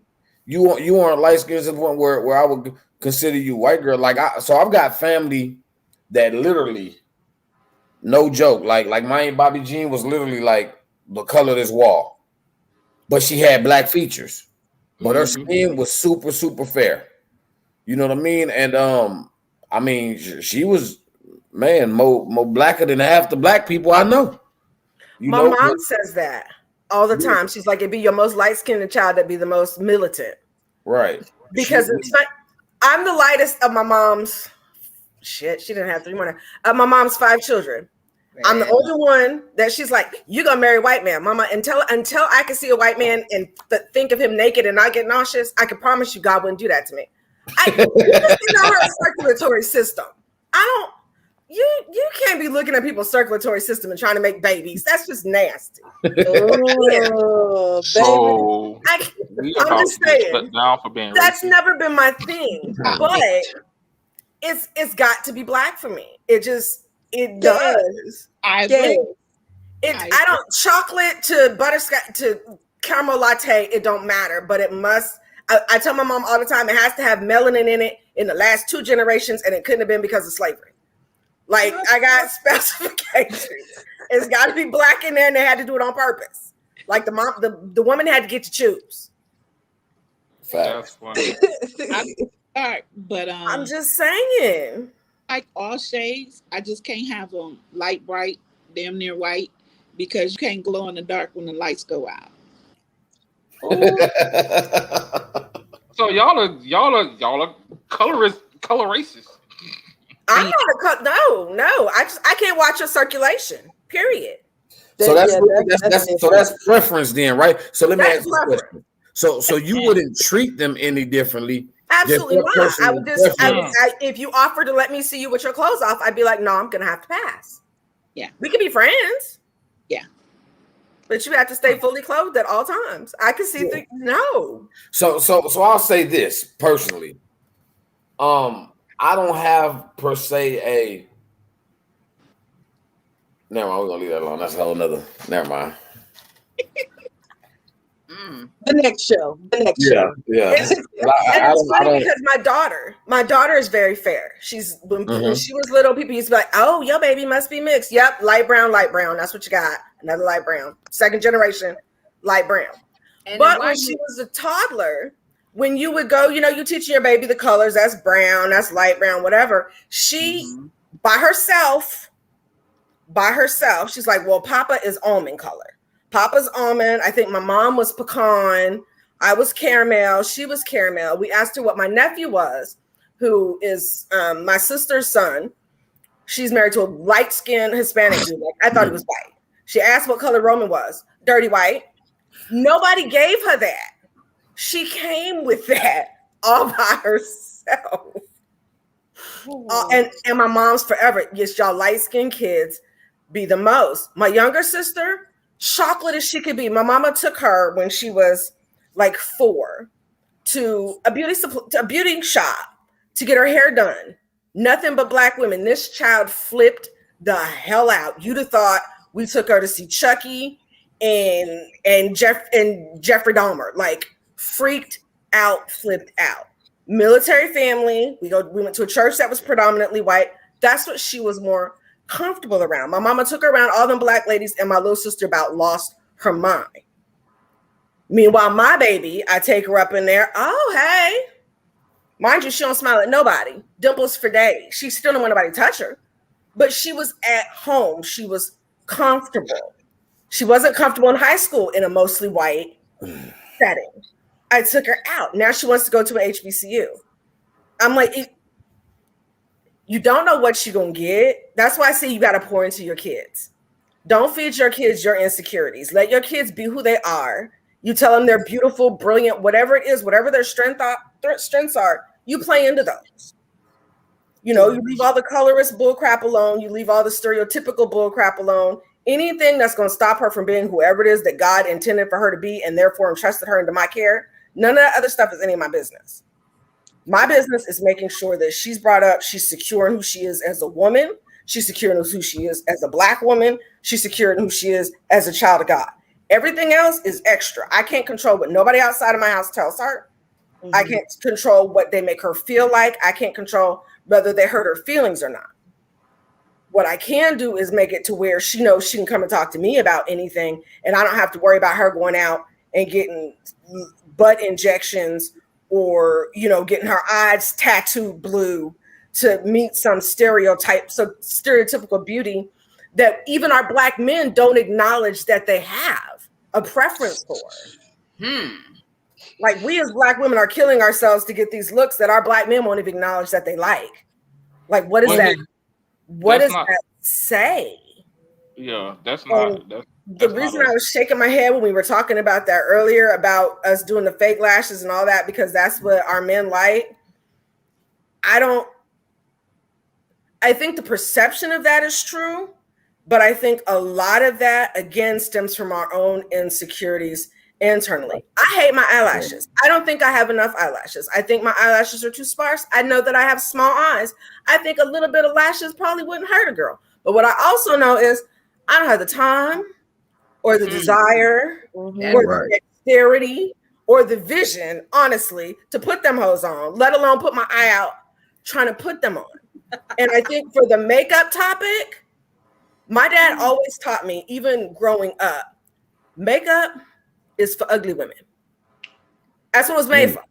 you aren't light skinned to the point where I would consider you white girl. Like I've got family that literally, no joke, like my Aunt Bobby Jean was literally like the color of this wall, but she had black features, but her skin was super, super fair. You know what I mean? And I mean, she was, man, more blacker than half the black people I know. My mom says that all the time. She's like, it'd be your most light-skinned child that'd be the most militant. Right. Because I'm the lightest of my mom's. Shit, she didn't have 3 more. Of my mom's 5 children. I'm the only one that she's like, you gonna marry a white man, mama. Until I can see a white man and think of him naked and not get nauseous, I can promise you God wouldn't do that to me. You know her circulatory system. You can't be looking at people's circulatory system and trying to make babies. That's just nasty. Oh, So I'm just saying, down for being that's racist. never been my thing. But it's got to be black for me. It does. I agree. I don't chocolate to butterscotch to caramel latte. It don't matter, but it must. I tell my mom all the time it has to have melanin in it in the last 2 generations, and it couldn't have been because of slavery. Like I got specifications. It's got to be black in there, and they had to do it on purpose. Like the woman had to get to choose. That's funny. I'm just saying. Like all shades, I just can't have them light bright, damn near white, because you can't glow in the dark when the lights go out. So y'all are color racists. I'm not no. I can't watch your circulation. Period. So that's preference then, right? So let me ask you a question. So you wouldn't treat them any differently? Absolutely not. I would just if you offer to let me see you with your clothes off, I'd be like, no, I'm gonna have to pass. Yeah. We could be friends. Yeah. But you have to stay fully clothed at all times. I can see no. So I'll say this personally. I don't have per se a. Never mind, we're gonna leave that alone. That's a whole nother. Never mind. The next show. Yeah. It's funny because my daughter is very fair. When she was little, people used to be like, "Oh, your baby must be mixed." Yep, light brown. That's what you got. Another light brown. 2nd generation, light brown. But when she was a toddler, when you would go, you teach your baby the colors. That's brown. That's light brown. Whatever. She by herself, she's like, "Well, Papa is almond color." Papa's almond. I think my mom was pecan. I was caramel. She was caramel. We asked her what my nephew was, who is my sister's son. She's married to a light-skinned Hispanic dude. Like, I thought he was white. She asked what color Roman was. Dirty white. Nobody gave her that. She came with that all by herself. And my mom's forever. Yes, y'all light-skinned kids be the most. My younger sister, chocolate as she could be. My mama took her when she was like 4 to a beauty shop to get her hair done. Nothing but black women. This child flipped the hell out. You'd have thought we took her to see Chucky and Jeffrey Dahmer. Like freaked out, flipped out. Military family. We went to a church that was predominantly white. That's what she was more comfortable around. My mama took her around all them black ladies, and my little sister about lost her mind. Meanwhile, my baby, I take her up in there. Oh, hey. Mind you, she don't smile at nobody. Dimples for days. She still don't want nobody to touch her. But she was at home. She was comfortable. She wasn't comfortable in high school in a mostly white setting. I took her out. Now she wants to go to an HBCU. I'm like, you don't know what you're going to get. That's why I say you got to pour into your kids. Don't feed your kids your insecurities. Let your kids be who they are. You tell them they're beautiful, brilliant, whatever it is, whatever their strengths are, you play into those. You know, you leave all the colorist bullcrap alone. You leave all the stereotypical bullcrap alone. Anything that's going to stop her from being whoever it is that God intended for her to be and therefore entrusted her into my care, none of that other stuff is any of my business. My business is making sure that she's brought up, she's secure in who she is as a woman. She's secure in who she is as a Black woman. She's secure in who she is as a child of God. Everything else is extra. I can't control what nobody outside of my house tells her. Mm-hmm. I can't control what they make her feel like. I can't control whether they hurt her feelings or not. What I can do is make it to where she knows she can come and talk to me about anything, and I don't have to worry about her going out and getting butt injections or, you know, getting her eyes tattooed blue to meet some stereotypical beauty that even our Black men don't acknowledge that they have a preference for. Like, we as Black women are killing ourselves to get these looks that our Black men won't even acknowledge that they like. Like, what is that? What does that say? Yeah, that's not. The reason I was shaking my head when we were talking about that earlier, about us doing the fake lashes and all that, because that's what our men like. I think the perception of that is true, but I think a lot of that, again, stems from our own insecurities internally. I hate my eyelashes. I don't think I have enough eyelashes. I think my eyelashes are too sparse. I know that I have small eyes. I think a little bit of lashes probably wouldn't hurt a girl. But what I also know is I don't have the time or the desire or the dexterity or the vision, honestly, to put them hoes on, let alone put my eye out trying to put them on. And I think for the makeup topic, my dad always taught me, even growing up, makeup is for ugly women. That's what it was made for.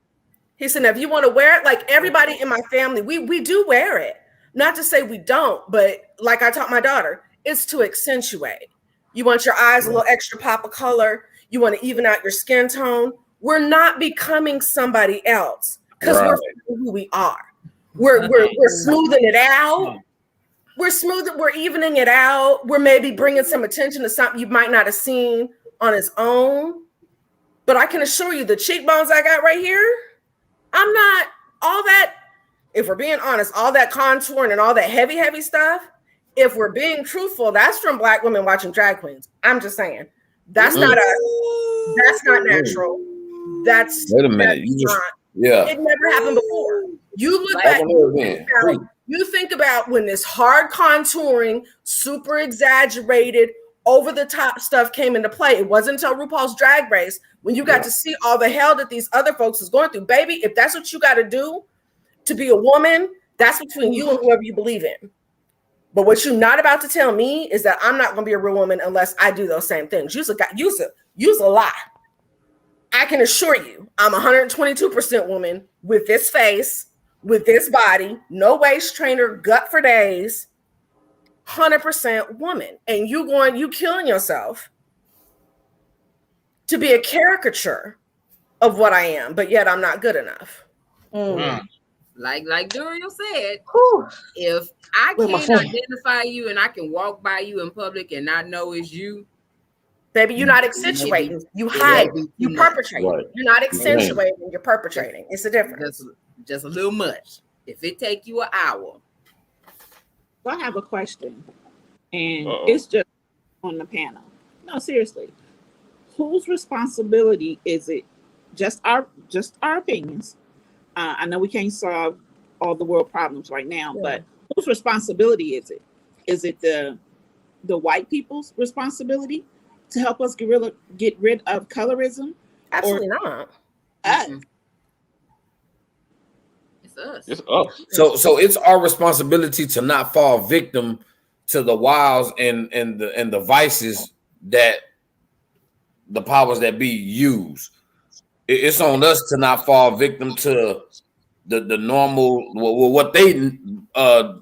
He said, if you want to wear it, like everybody in my family, we do wear it. Not to say we don't, but like I taught my daughter, it's to accentuate. You want your eyes a little extra pop of color. You want to even out your skin tone. We're not becoming somebody else because we're who we are. We're smoothing it out. We're evening it out. We're maybe bringing some attention to something you might not have seen on its own. But I can assure you, the cheekbones I got right here, I'm not all that, if we're being honest, all that contouring and all that heavy stuff, if we're being truthful, that's from Black women watching drag queens. I'm just saying. That's not natural. Wait a minute. It never happened before. You look back, you think about when this hard contouring, super exaggerated, over the top stuff came into play. It wasn't until RuPaul's Drag Race when you got to see all the hell that these other folks is going through. Baby, if that's what you got to do to be a woman, that's between you and whoever you believe in. But what you're not about to tell me is that I'm not going to be a real woman unless I do those same things. Use a lie. I can assure you, I'm 122% woman with this face, with this body, no waist trainer, gut for days, 100% woman. And you killing yourself to be a caricature of what I am, but yet I'm not good enough. Like Duriel said, if I can't identify you and I can walk by you in public and not know it's you, baby, you're not accentuating. You hide. You perpetrate. Right. You're not accentuating. You're perpetrating. It's a difference. Just a little much. If it take you an hour. So I have a question, and it's just on the panel. No, seriously, whose responsibility is it? Just our opinions. I know we can't solve all the world problems right now, but whose responsibility is it? Is it the white people's responsibility to help us get rid of colorism? Absolutely not. It's us. It's us. So it's our responsibility to not fall victim to the wiles and the vices that the powers that be use. It's on us to not fall victim to the normal, what they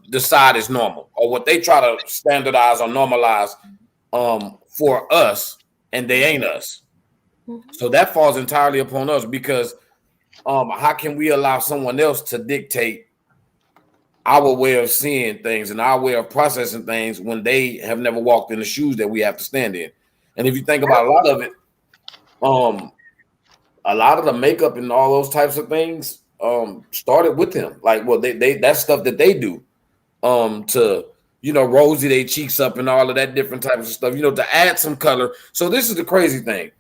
decide is normal, or what they try to standardize or normalize for us, and they ain't us. So that falls entirely upon us because how can we allow someone else to dictate our way of seeing things and our way of processing things when they have never walked in the shoes that we have to stand in? And if you think about a lot of it, a lot of the makeup and all those types of things started with them. Like, well, they that's stuff that they do to, you know, rosy their cheeks up and all of that different types of stuff, you know, to add some color. So this is the crazy thing.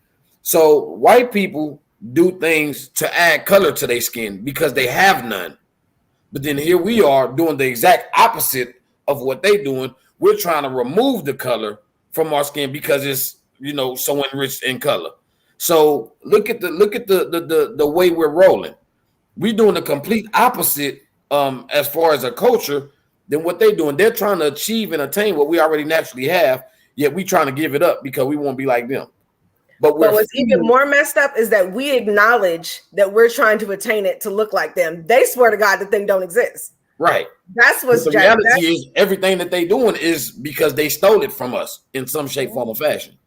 So white people do things to add color to their skin because they have none. But then here we are doing the exact opposite of what they're doing. We're trying to remove the color from our skin because it's, you know, so enriched in color. So look at the way we're rolling. We're doing the complete opposite as far as a culture than what they're doing. They're trying to achieve and attain what we already naturally have, yet we trying to give it up because we won't be like them. But what's even more messed up is that we acknowledge that we're trying to attain it to look like them. They swear to God the thing don't exist. Right. That's what's the reality is everything that they doing is because they stole it from us in some shape, form, or fashion.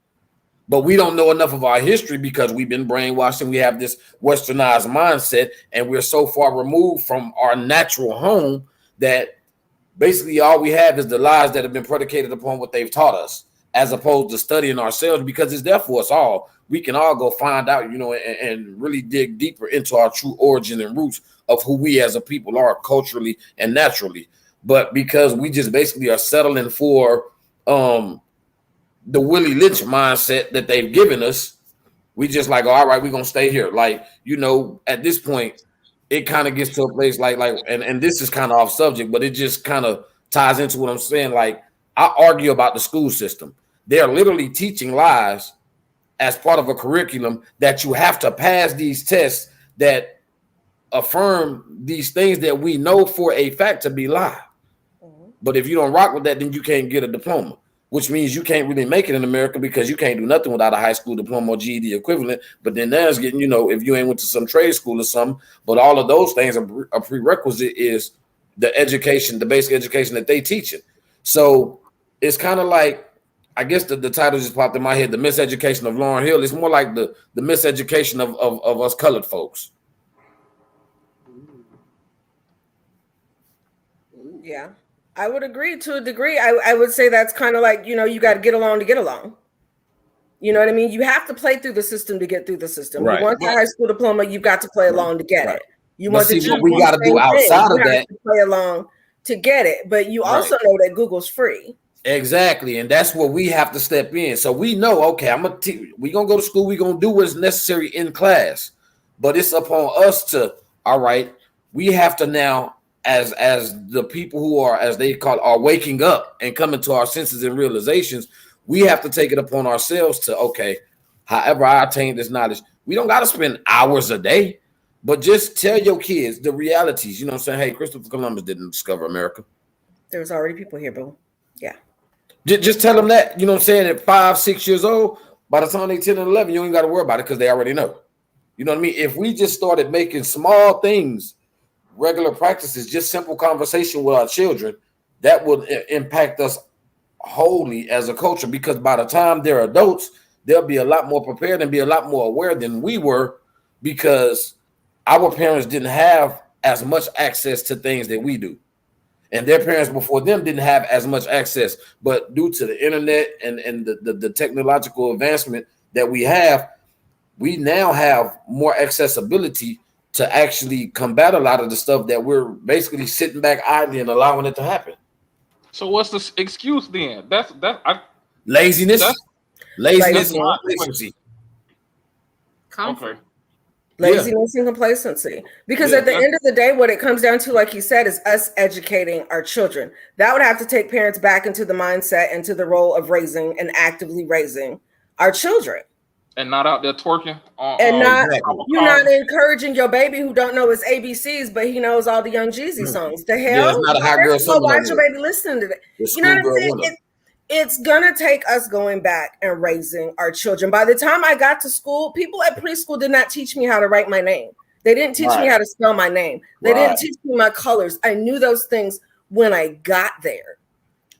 But we don't know enough of our history because we've been brainwashed and we have this westernized mindset, and we're so far removed from our natural home that basically all we have is the lies that have been predicated upon what they've taught us, as opposed to studying ourselves, because it's there for us all. We can all go find out, you know, and really dig deeper into our true origin and roots of who we as a people are culturally and naturally. But because we just basically are settling for the Willie Lynch mindset that they've given us, we just like, all right, we're gonna stay here. Like, you know, at this point, it kind of gets to a place and this is kind of off subject, but it just kind of ties into what I'm saying. Like, I argue about the school system. They're literally teaching lies as part of a curriculum that you have to pass these tests that affirm these things that we know for a fact to be lie. But if you don't rock with that, then you can't get a diploma, which means you can't really make it in America because you can't do nothing without a high school diploma or GED equivalent. But then there's getting, you know, if you ain't went to some trade school or something, but all of those things are a prerequisite is the education, the basic education that they teach it. So it's kind of like, I guess the title just popped in my head, The Miseducation of Lauryn Hill. It's more like the miseducation of us colored folks. Yeah, I would agree to a degree. I would say that's kind of like, you know, you got to get along to get along. You know what I mean? You have to play through the system to get through the system. Right. You want the high school diploma, you've got to play along to get it. You want see what we got to do outside of that. To play along to get it, but you also know that Google's free. Exactly, and that's where we have to step in. So we know, okay, we're gonna go to school. We're gonna do what's necessary in class, but it's upon us to, all right, we have to now, as the people who are, as they call it, are waking up and coming to our senses and realizations, we have to take it upon ourselves to, okay, however I attain this knowledge, we don't got to spend hours a day, but just tell your kids the realities. You know what I'm saying? Hey, Christopher Columbus didn't discover America. There was already people here, boo. Yeah. Just tell them that, you know what I'm saying, at 5, 6 years old, by the time they 10 and 11, you ain't got to worry about it because they already know. You know what I mean? If we just started making small things, regular practices, just simple conversation with our children, that would impact us wholly as a culture, because by the time they're adults, they'll be a lot more prepared and be a lot more aware than we were, because our parents didn't have as much access to things that we do. And their parents before them didn't have as much access. But due to the internet and the technological advancement that we have, we now have more accessibility to actually combat a lot of the stuff that we're basically sitting back idly and allowing it to happen. So what's the excuse then? Laziness. Laziness and complacency. Okay. Laziness and complacency. Because at the end of the day, what it comes down to, like you said, is us educating our children. That would have to take parents back into the mindset, into the role of raising and actively raising our children. And not out there twerking. You're not encouraging your baby who don't know his ABCs, but he knows all the Young Jeezy songs. The hell? Yeah, it's not a hot girl summer. Why your baby listening to that? You know what I'm saying? It's gonna take us going back and raising our children. By the time I got to school, people at preschool did not teach me how to write my name. They didn't teach me how to spell my name. They didn't teach me my colors. I knew those things when I got there.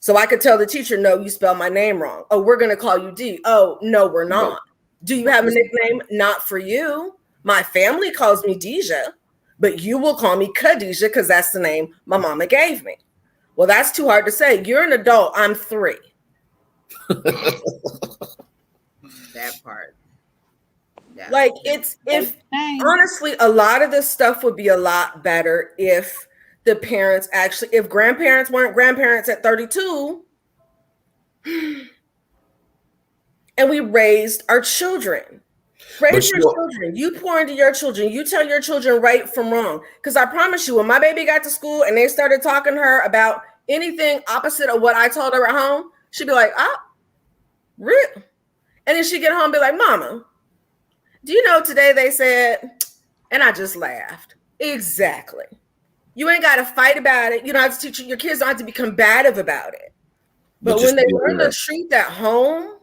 So I could tell the teacher, no, you spelled my name wrong. Oh, we're going to call you D. Oh, no, we're not. Do you have a nickname? Not for you. My family calls me Deja, but you will call me Khadijah because that's the name my mama gave me. Well, that's too hard to say. You're an adult. I'm 3. That part. Like honestly, a lot of this stuff would be a lot better if the parents actually, if grandparents weren't grandparents at 32 and we raised our children. Raise your children. You pour into your children. You tell your children right from wrong. Because I promise you, when my baby got to school and they started talking to her about anything opposite of what I told her at home, she'd be like, real. And then she'd get home and be like, Mama, do you know today they said, and I just laughed. Exactly. You ain't got to fight about it. You don't have to teach your kids don't have to be combative about it. But when they learn the truth at home,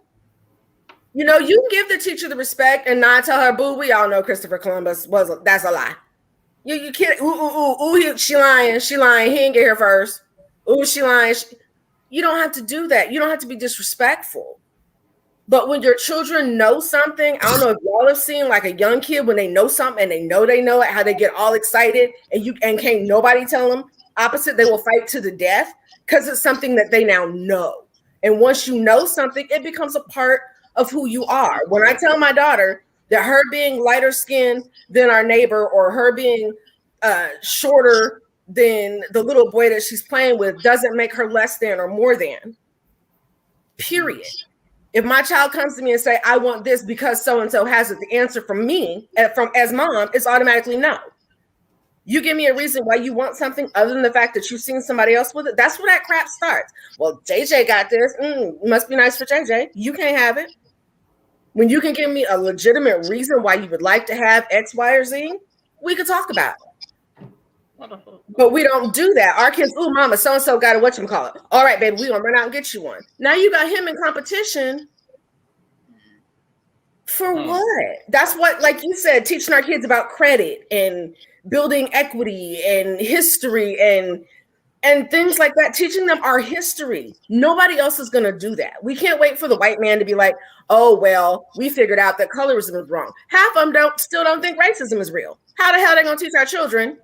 you know, you can give the teacher the respect and not tell her, boo, we all know Christopher Columbus that's a lie. You can't, she lying, he didn't get here first. Ooh, she lying. You don't have to do that. You don't have to be disrespectful. But when your children know something, I don't know if y'all have seen like a young kid when they know something and they know it, how they get all excited and can't nobody tell them opposite, they will fight to the death because it's something that they now know. And once you know something, it becomes a part of who you are. When I tell my daughter that her being lighter skinned than our neighbor or her being shorter than the little boy that she's playing with doesn't make her less than or more than, period. If my child comes to me and say, I want this because so-and-so has it, the answer from me, as mom, is automatically no. You give me a reason why you want something other than the fact that you've seen somebody else with it. That's where that crap starts. Well, JJ got this. Must be nice for JJ. You can't have it. When you can give me a legitimate reason why you would like to have X, Y, or Z, we could talk about it. But we don't do that. Our kids, oh, mama, so-and-so got a whatchamacallit. All right, baby, we're going to run out and get you one. Now you got him in competition. For what? That's what, like you said, teaching our kids about credit and building equity and history and things like that, teaching them our history. Nobody else is going to do that. We can't wait for the white man to be like, oh, well, we figured out that colorism is wrong. Half of them still don't think racism is real. How the hell are they going to teach our children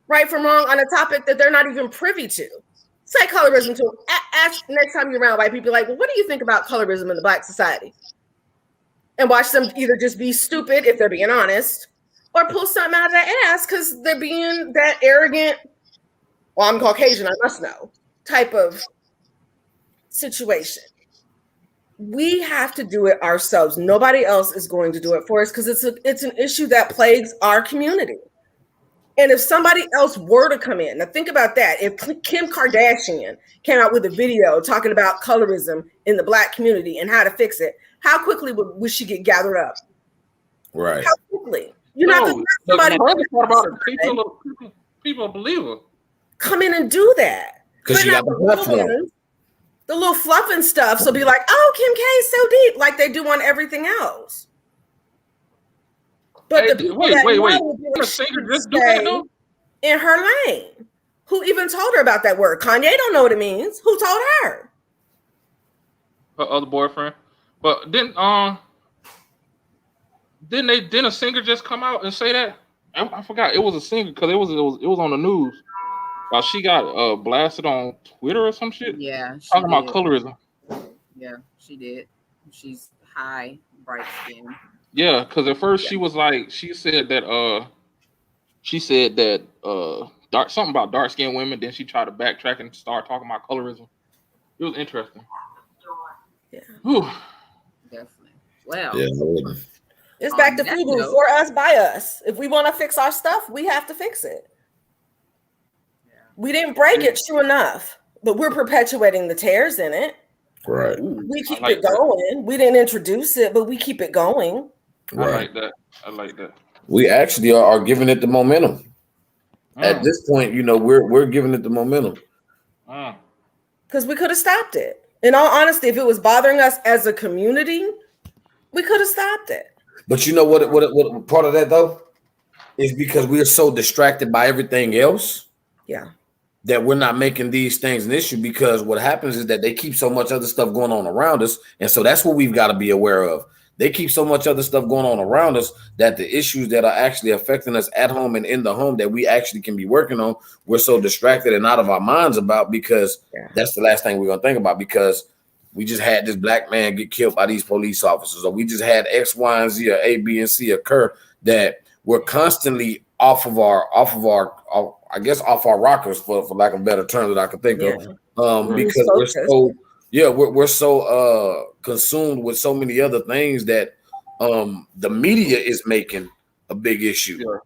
right from wrong on a topic that they're not even privy to? Say colorism to them. Ask next time you're around white people, like, well, what do you think about colorism in the Black society? And watch them either just be stupid if they're being honest or pull something out of their ass because they're being that arrogant, well, I'm Caucasian, I must know, type of situation. We have to do it ourselves. Nobody else is going to do it for us because it's an issue that plagues our community. And if somebody else were to come in, now think about that. If Kim Kardashian came out with a video talking about colorism in the Black community and how to fix it, how quickly would she get gathered up? Right. How quickly? You know, somebody people believe her. Come in and do that. Because she got the platform. The little fluff and stuff. So be like, oh, Kim K is so deep, like they do on everything else. But hey, wait. A singer just do that though? In her lane. Who even told her about that word? Kanye don't know what it means. Who told her? Her other boyfriend. But didn't a singer just come out and say that? I forgot. It was a singer because it was on the news. She got blasted on Twitter or some shit. Yeah, talking about colorism. Yeah, she did. She's high, bright skin. Yeah, because at first she was like, she said that something about dark skinned women. Then she tried to backtrack and start talking about colorism. It was interesting. Yeah. Whew. Definitely. Well, yeah, it's back to FUBU, for us, by us. If we want to fix our stuff, we have to fix it. Yeah. We didn't break it, true enough, but we're perpetuating the tears in it. Right. We keep it going. We didn't introduce it, but we keep it going. Right. I like that. We actually are giving it the momentum. At this point, we're giving it the momentum. Because we could have stopped it. In all honesty, if it was bothering us as a community, we could have stopped it. But you know what part of that though is because we are so distracted by everything else. Yeah. that we're not making these things an issue, because what happens is that they keep so much other stuff going on around us. And so that's what we've got to be aware of. They keep so much other stuff going on around us that the issues that are actually affecting us at home and in the home that we actually can be working on, we're so distracted and out of our minds about, because that's the last thing we're going to think about, because we just had this black man get killed by these police officers, or we just had X, Y, and Z, or A, B, and C occur, that we're constantly off our rockers, for lack of a better term that I can think of, because we're so consumed with so many other things that the media is making a big issue. Sure.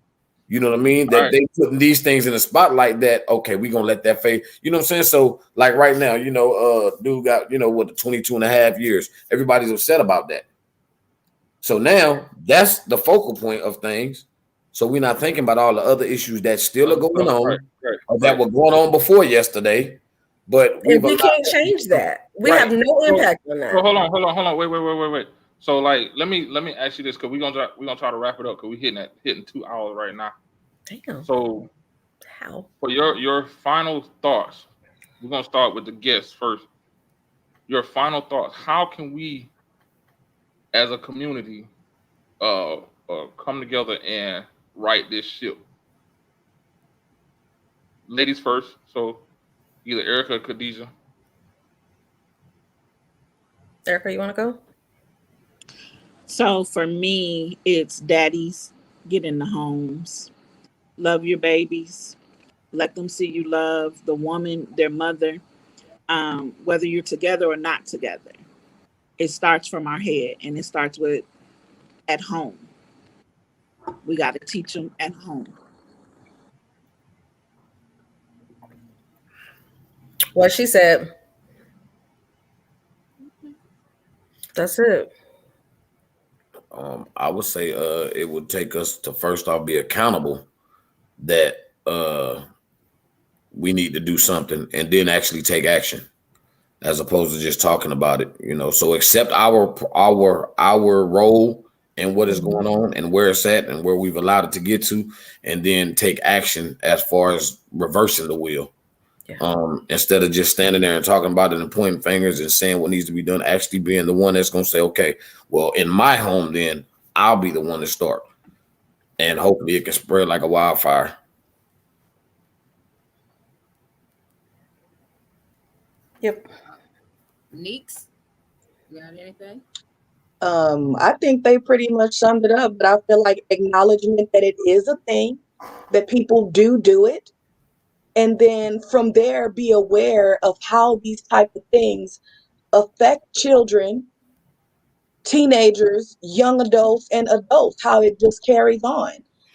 You know what I mean? That they putting these things in the spotlight that, okay, we're going to let that fade. You know what I'm saying? So like right now, dude got, what, 22 and a half years. Everybody's upset about that. So now that's the focal point of things. So we're not thinking about all the other issues that still are going on, or that were going on before yesterday. But we can't change that. We have no impact on that. So hold on. Wait. So like, let me ask you this, because we're gonna try to wrap it up, because we're hitting 2 hours right now. Damn. So how? For your final thoughts, we're gonna start with the guests first. Your final thoughts. How can we, as a community, come together and right this ship? Ladies first. So either Erica or Khadijah. Erica, you want to go? So for me, it's daddies, get in the homes, love your babies, let them see you love the woman, their mother, whether you're together or not together. It starts from our head, and it starts with at home. We got to teach them at home. What she said. That's it. I would say it would take us to first off be accountable that we need to do something, and then actually take action, as opposed to just talking about it. So accept our role and what is going on and where it's at and where we've allowed it to get to, and then take action as far as reversing the wheel. Instead of just standing there and talking about it and pointing fingers and saying what needs to be done, actually being the one that's going to say, okay, well, in my home, then I'll be the one to start, and hopefully it can spread like a wildfire. Yep. Neeks, you got anything? I think they pretty much summed it up, but I feel like acknowledgement that it is a thing, that people do it. And then from there, be aware of how these type of things affect children, teenagers, young adults, and adults, how it just carries on.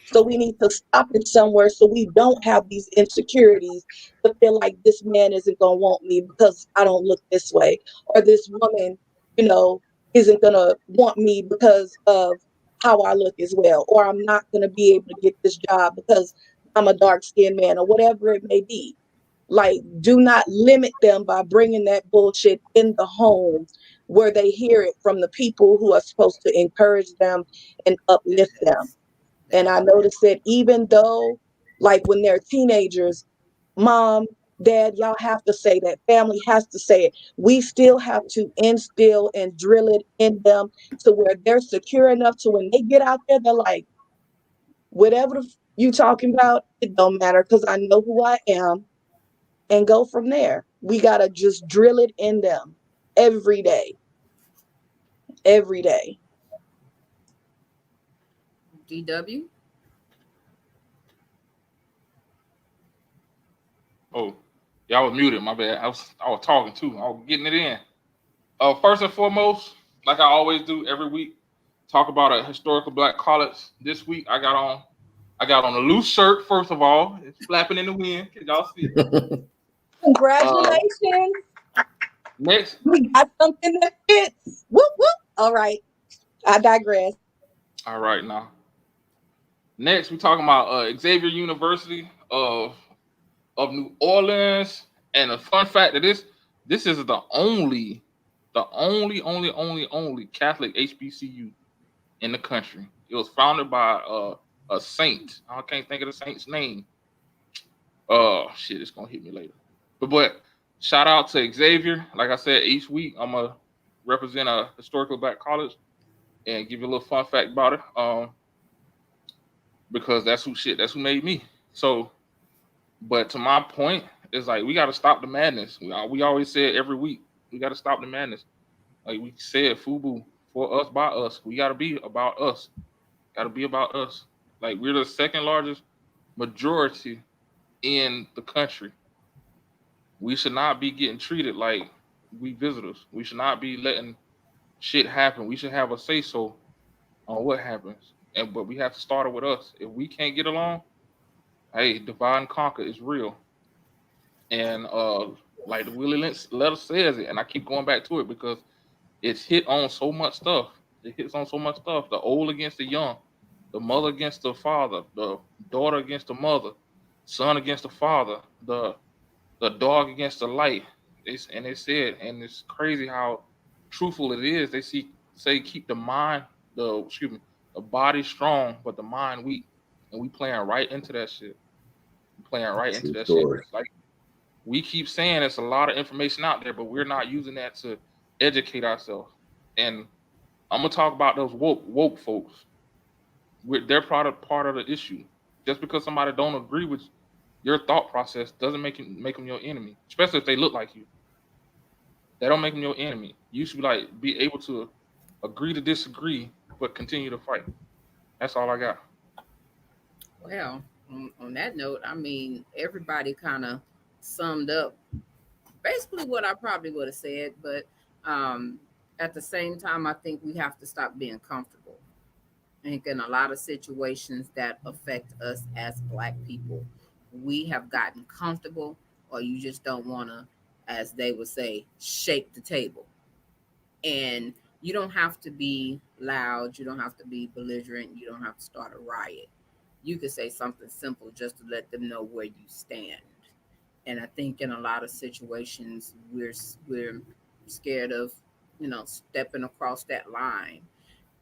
So we need to stop it somewhere so we don't have these insecurities to feel like this man isn't going to want me because I don't look this way, or this woman, isn't going to want me because of how I look as well, or I'm not going to be able to get this job because I'm a dark-skinned man, or whatever it may be. Like, do not limit them by bringing that bullshit in the home where they hear it from the people who are supposed to encourage them and uplift them. And I noticed that even though, like, when they're teenagers, mom, dad, y'all have to say that. Family has to say it. We still have to instill and drill it in them to where they're secure enough to when they get out there, they're like, whatever you talking about, it don't matter because I know who I am, and go from there. We got to just drill it in them every day. Every day. DW? Oh, y'all was muted. My bad. I was talking too. I was getting it in. First and foremost, like I always do every week, talk about a historical black college. This week I got on a loose shirt. First of all, it's flapping in the wind. Can y'all see? Congratulations. Next, we got something that fits. Whoop whoop. All right, I digress. All right, now. Next, we're talking about Xavier University of New Orleans, and a fun fact of this is the only Catholic HBCU in the country. It was founded by a saint. I can't think of the saint's name. Shit, it's gonna hit me later. But shout out to Xavier. Like I said, each week I'm gonna represent a historically black college and give you a little fun fact about it. Because that's who made me. So, but to my point, it's like we gotta stop the madness. We always say it every week. We gotta stop the madness. Like we said, FUBU, for us, by us. We gotta be about us. Gotta be about us. Like we're the second largest majority in the country. We should not be getting treated like we visitors. We should not be letting shit happen. We should have a say so on what happens. But we have to start it with us. If we can't get along, hey, divide and conquer is real. And like the Willie Lynch letter says it, and I keep going back to it because it's hit on so much stuff. It hits on so much stuff. The old against the young, the mother against the father, the daughter against the mother, son against the father, the dog against the light. They said, and it's crazy how truthful it is. They say keep the body strong, but the mind weak. And we playing right into that shit. It's like we keep saying there's a lot of information out there, but we're not using that to educate ourselves. And I'm gonna talk about those woke folks. They're part of the issue. Just because somebody don't agree with your thought process doesn't make them your enemy, especially if they look like you. They don't make them your enemy. You should be able to agree to disagree, but continue to fight. That's all I got. Well, on that note, I mean, everybody kind of summed up basically what I probably would have said, but at the same time, I think we have to stop being comfortable. I think in a lot of situations that affect us as Black people, we have gotten comfortable, or you just don't want to, as they would say, shake the table. And you don't have to be loud, you don't have to be belligerent, you don't have to start a riot. You could say something simple just to let them know where you stand. And I think in a lot of situations we're scared of, stepping across that line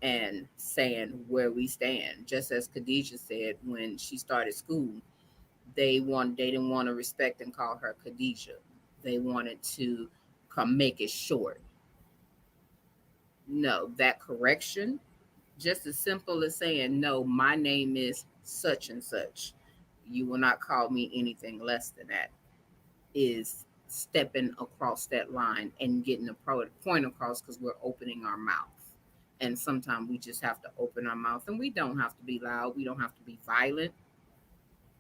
and saying where we stand. Just as Khadijah said when she started school, they didn't want to respect and call her Khadijah. They wanted to make it short. No, that correction, just as simple as saying, no, my name is such and such. You will not call me anything less than that, is stepping across that line and getting the point across, because we're opening our mouth. And sometimes we just have to open our mouth, and we don't have to be loud. We don't have to be violent.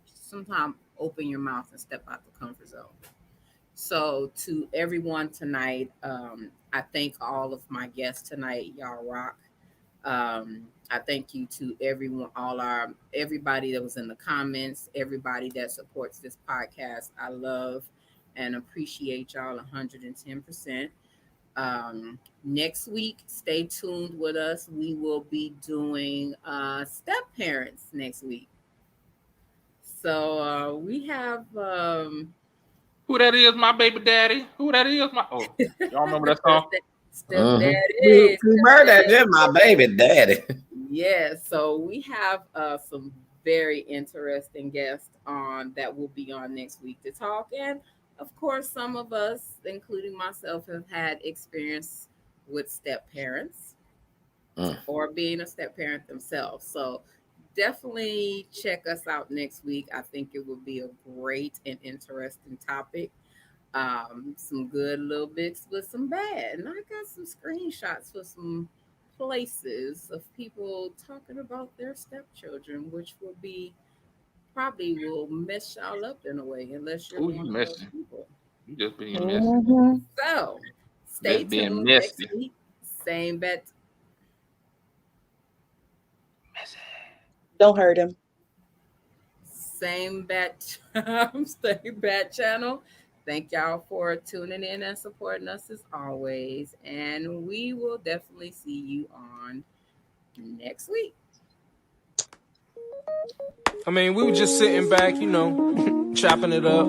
Sometimes open your mouth and step out the comfort zone. So to everyone tonight, I thank all of my guests tonight. Y'all rock. I thank you to everyone, everybody that was in the comments, everybody that supports this podcast. I love and appreciate y'all 110%. Next week, stay tuned with us. We will be doing step parents next week. So we have who that is, my baby daddy. Who that is, y'all remember that song? Stepdaddy. That's my baby daddy. Yeah, so we have some very interesting guests on that will be on next week to talk. And of course, some of us, including myself, have had experience with step parents or being a step parent themselves. So definitely check us out next week. I think it will be a great and interesting topic. Some good little bits with some bad. And I got some screenshots for some places of people talking about their stepchildren, which probably will mess y'all up in a way, unless you're one of those people. You just being messy. So stay tuned next week. Same bet. Don't hurt him. Same bat channel. Thank y'all for tuning in and supporting us as always. And we will definitely see you on next week. I mean, we were just sitting back, chopping it up,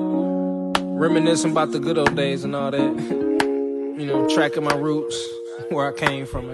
reminiscing about the good old days and all that. Tracking my roots, where I came from.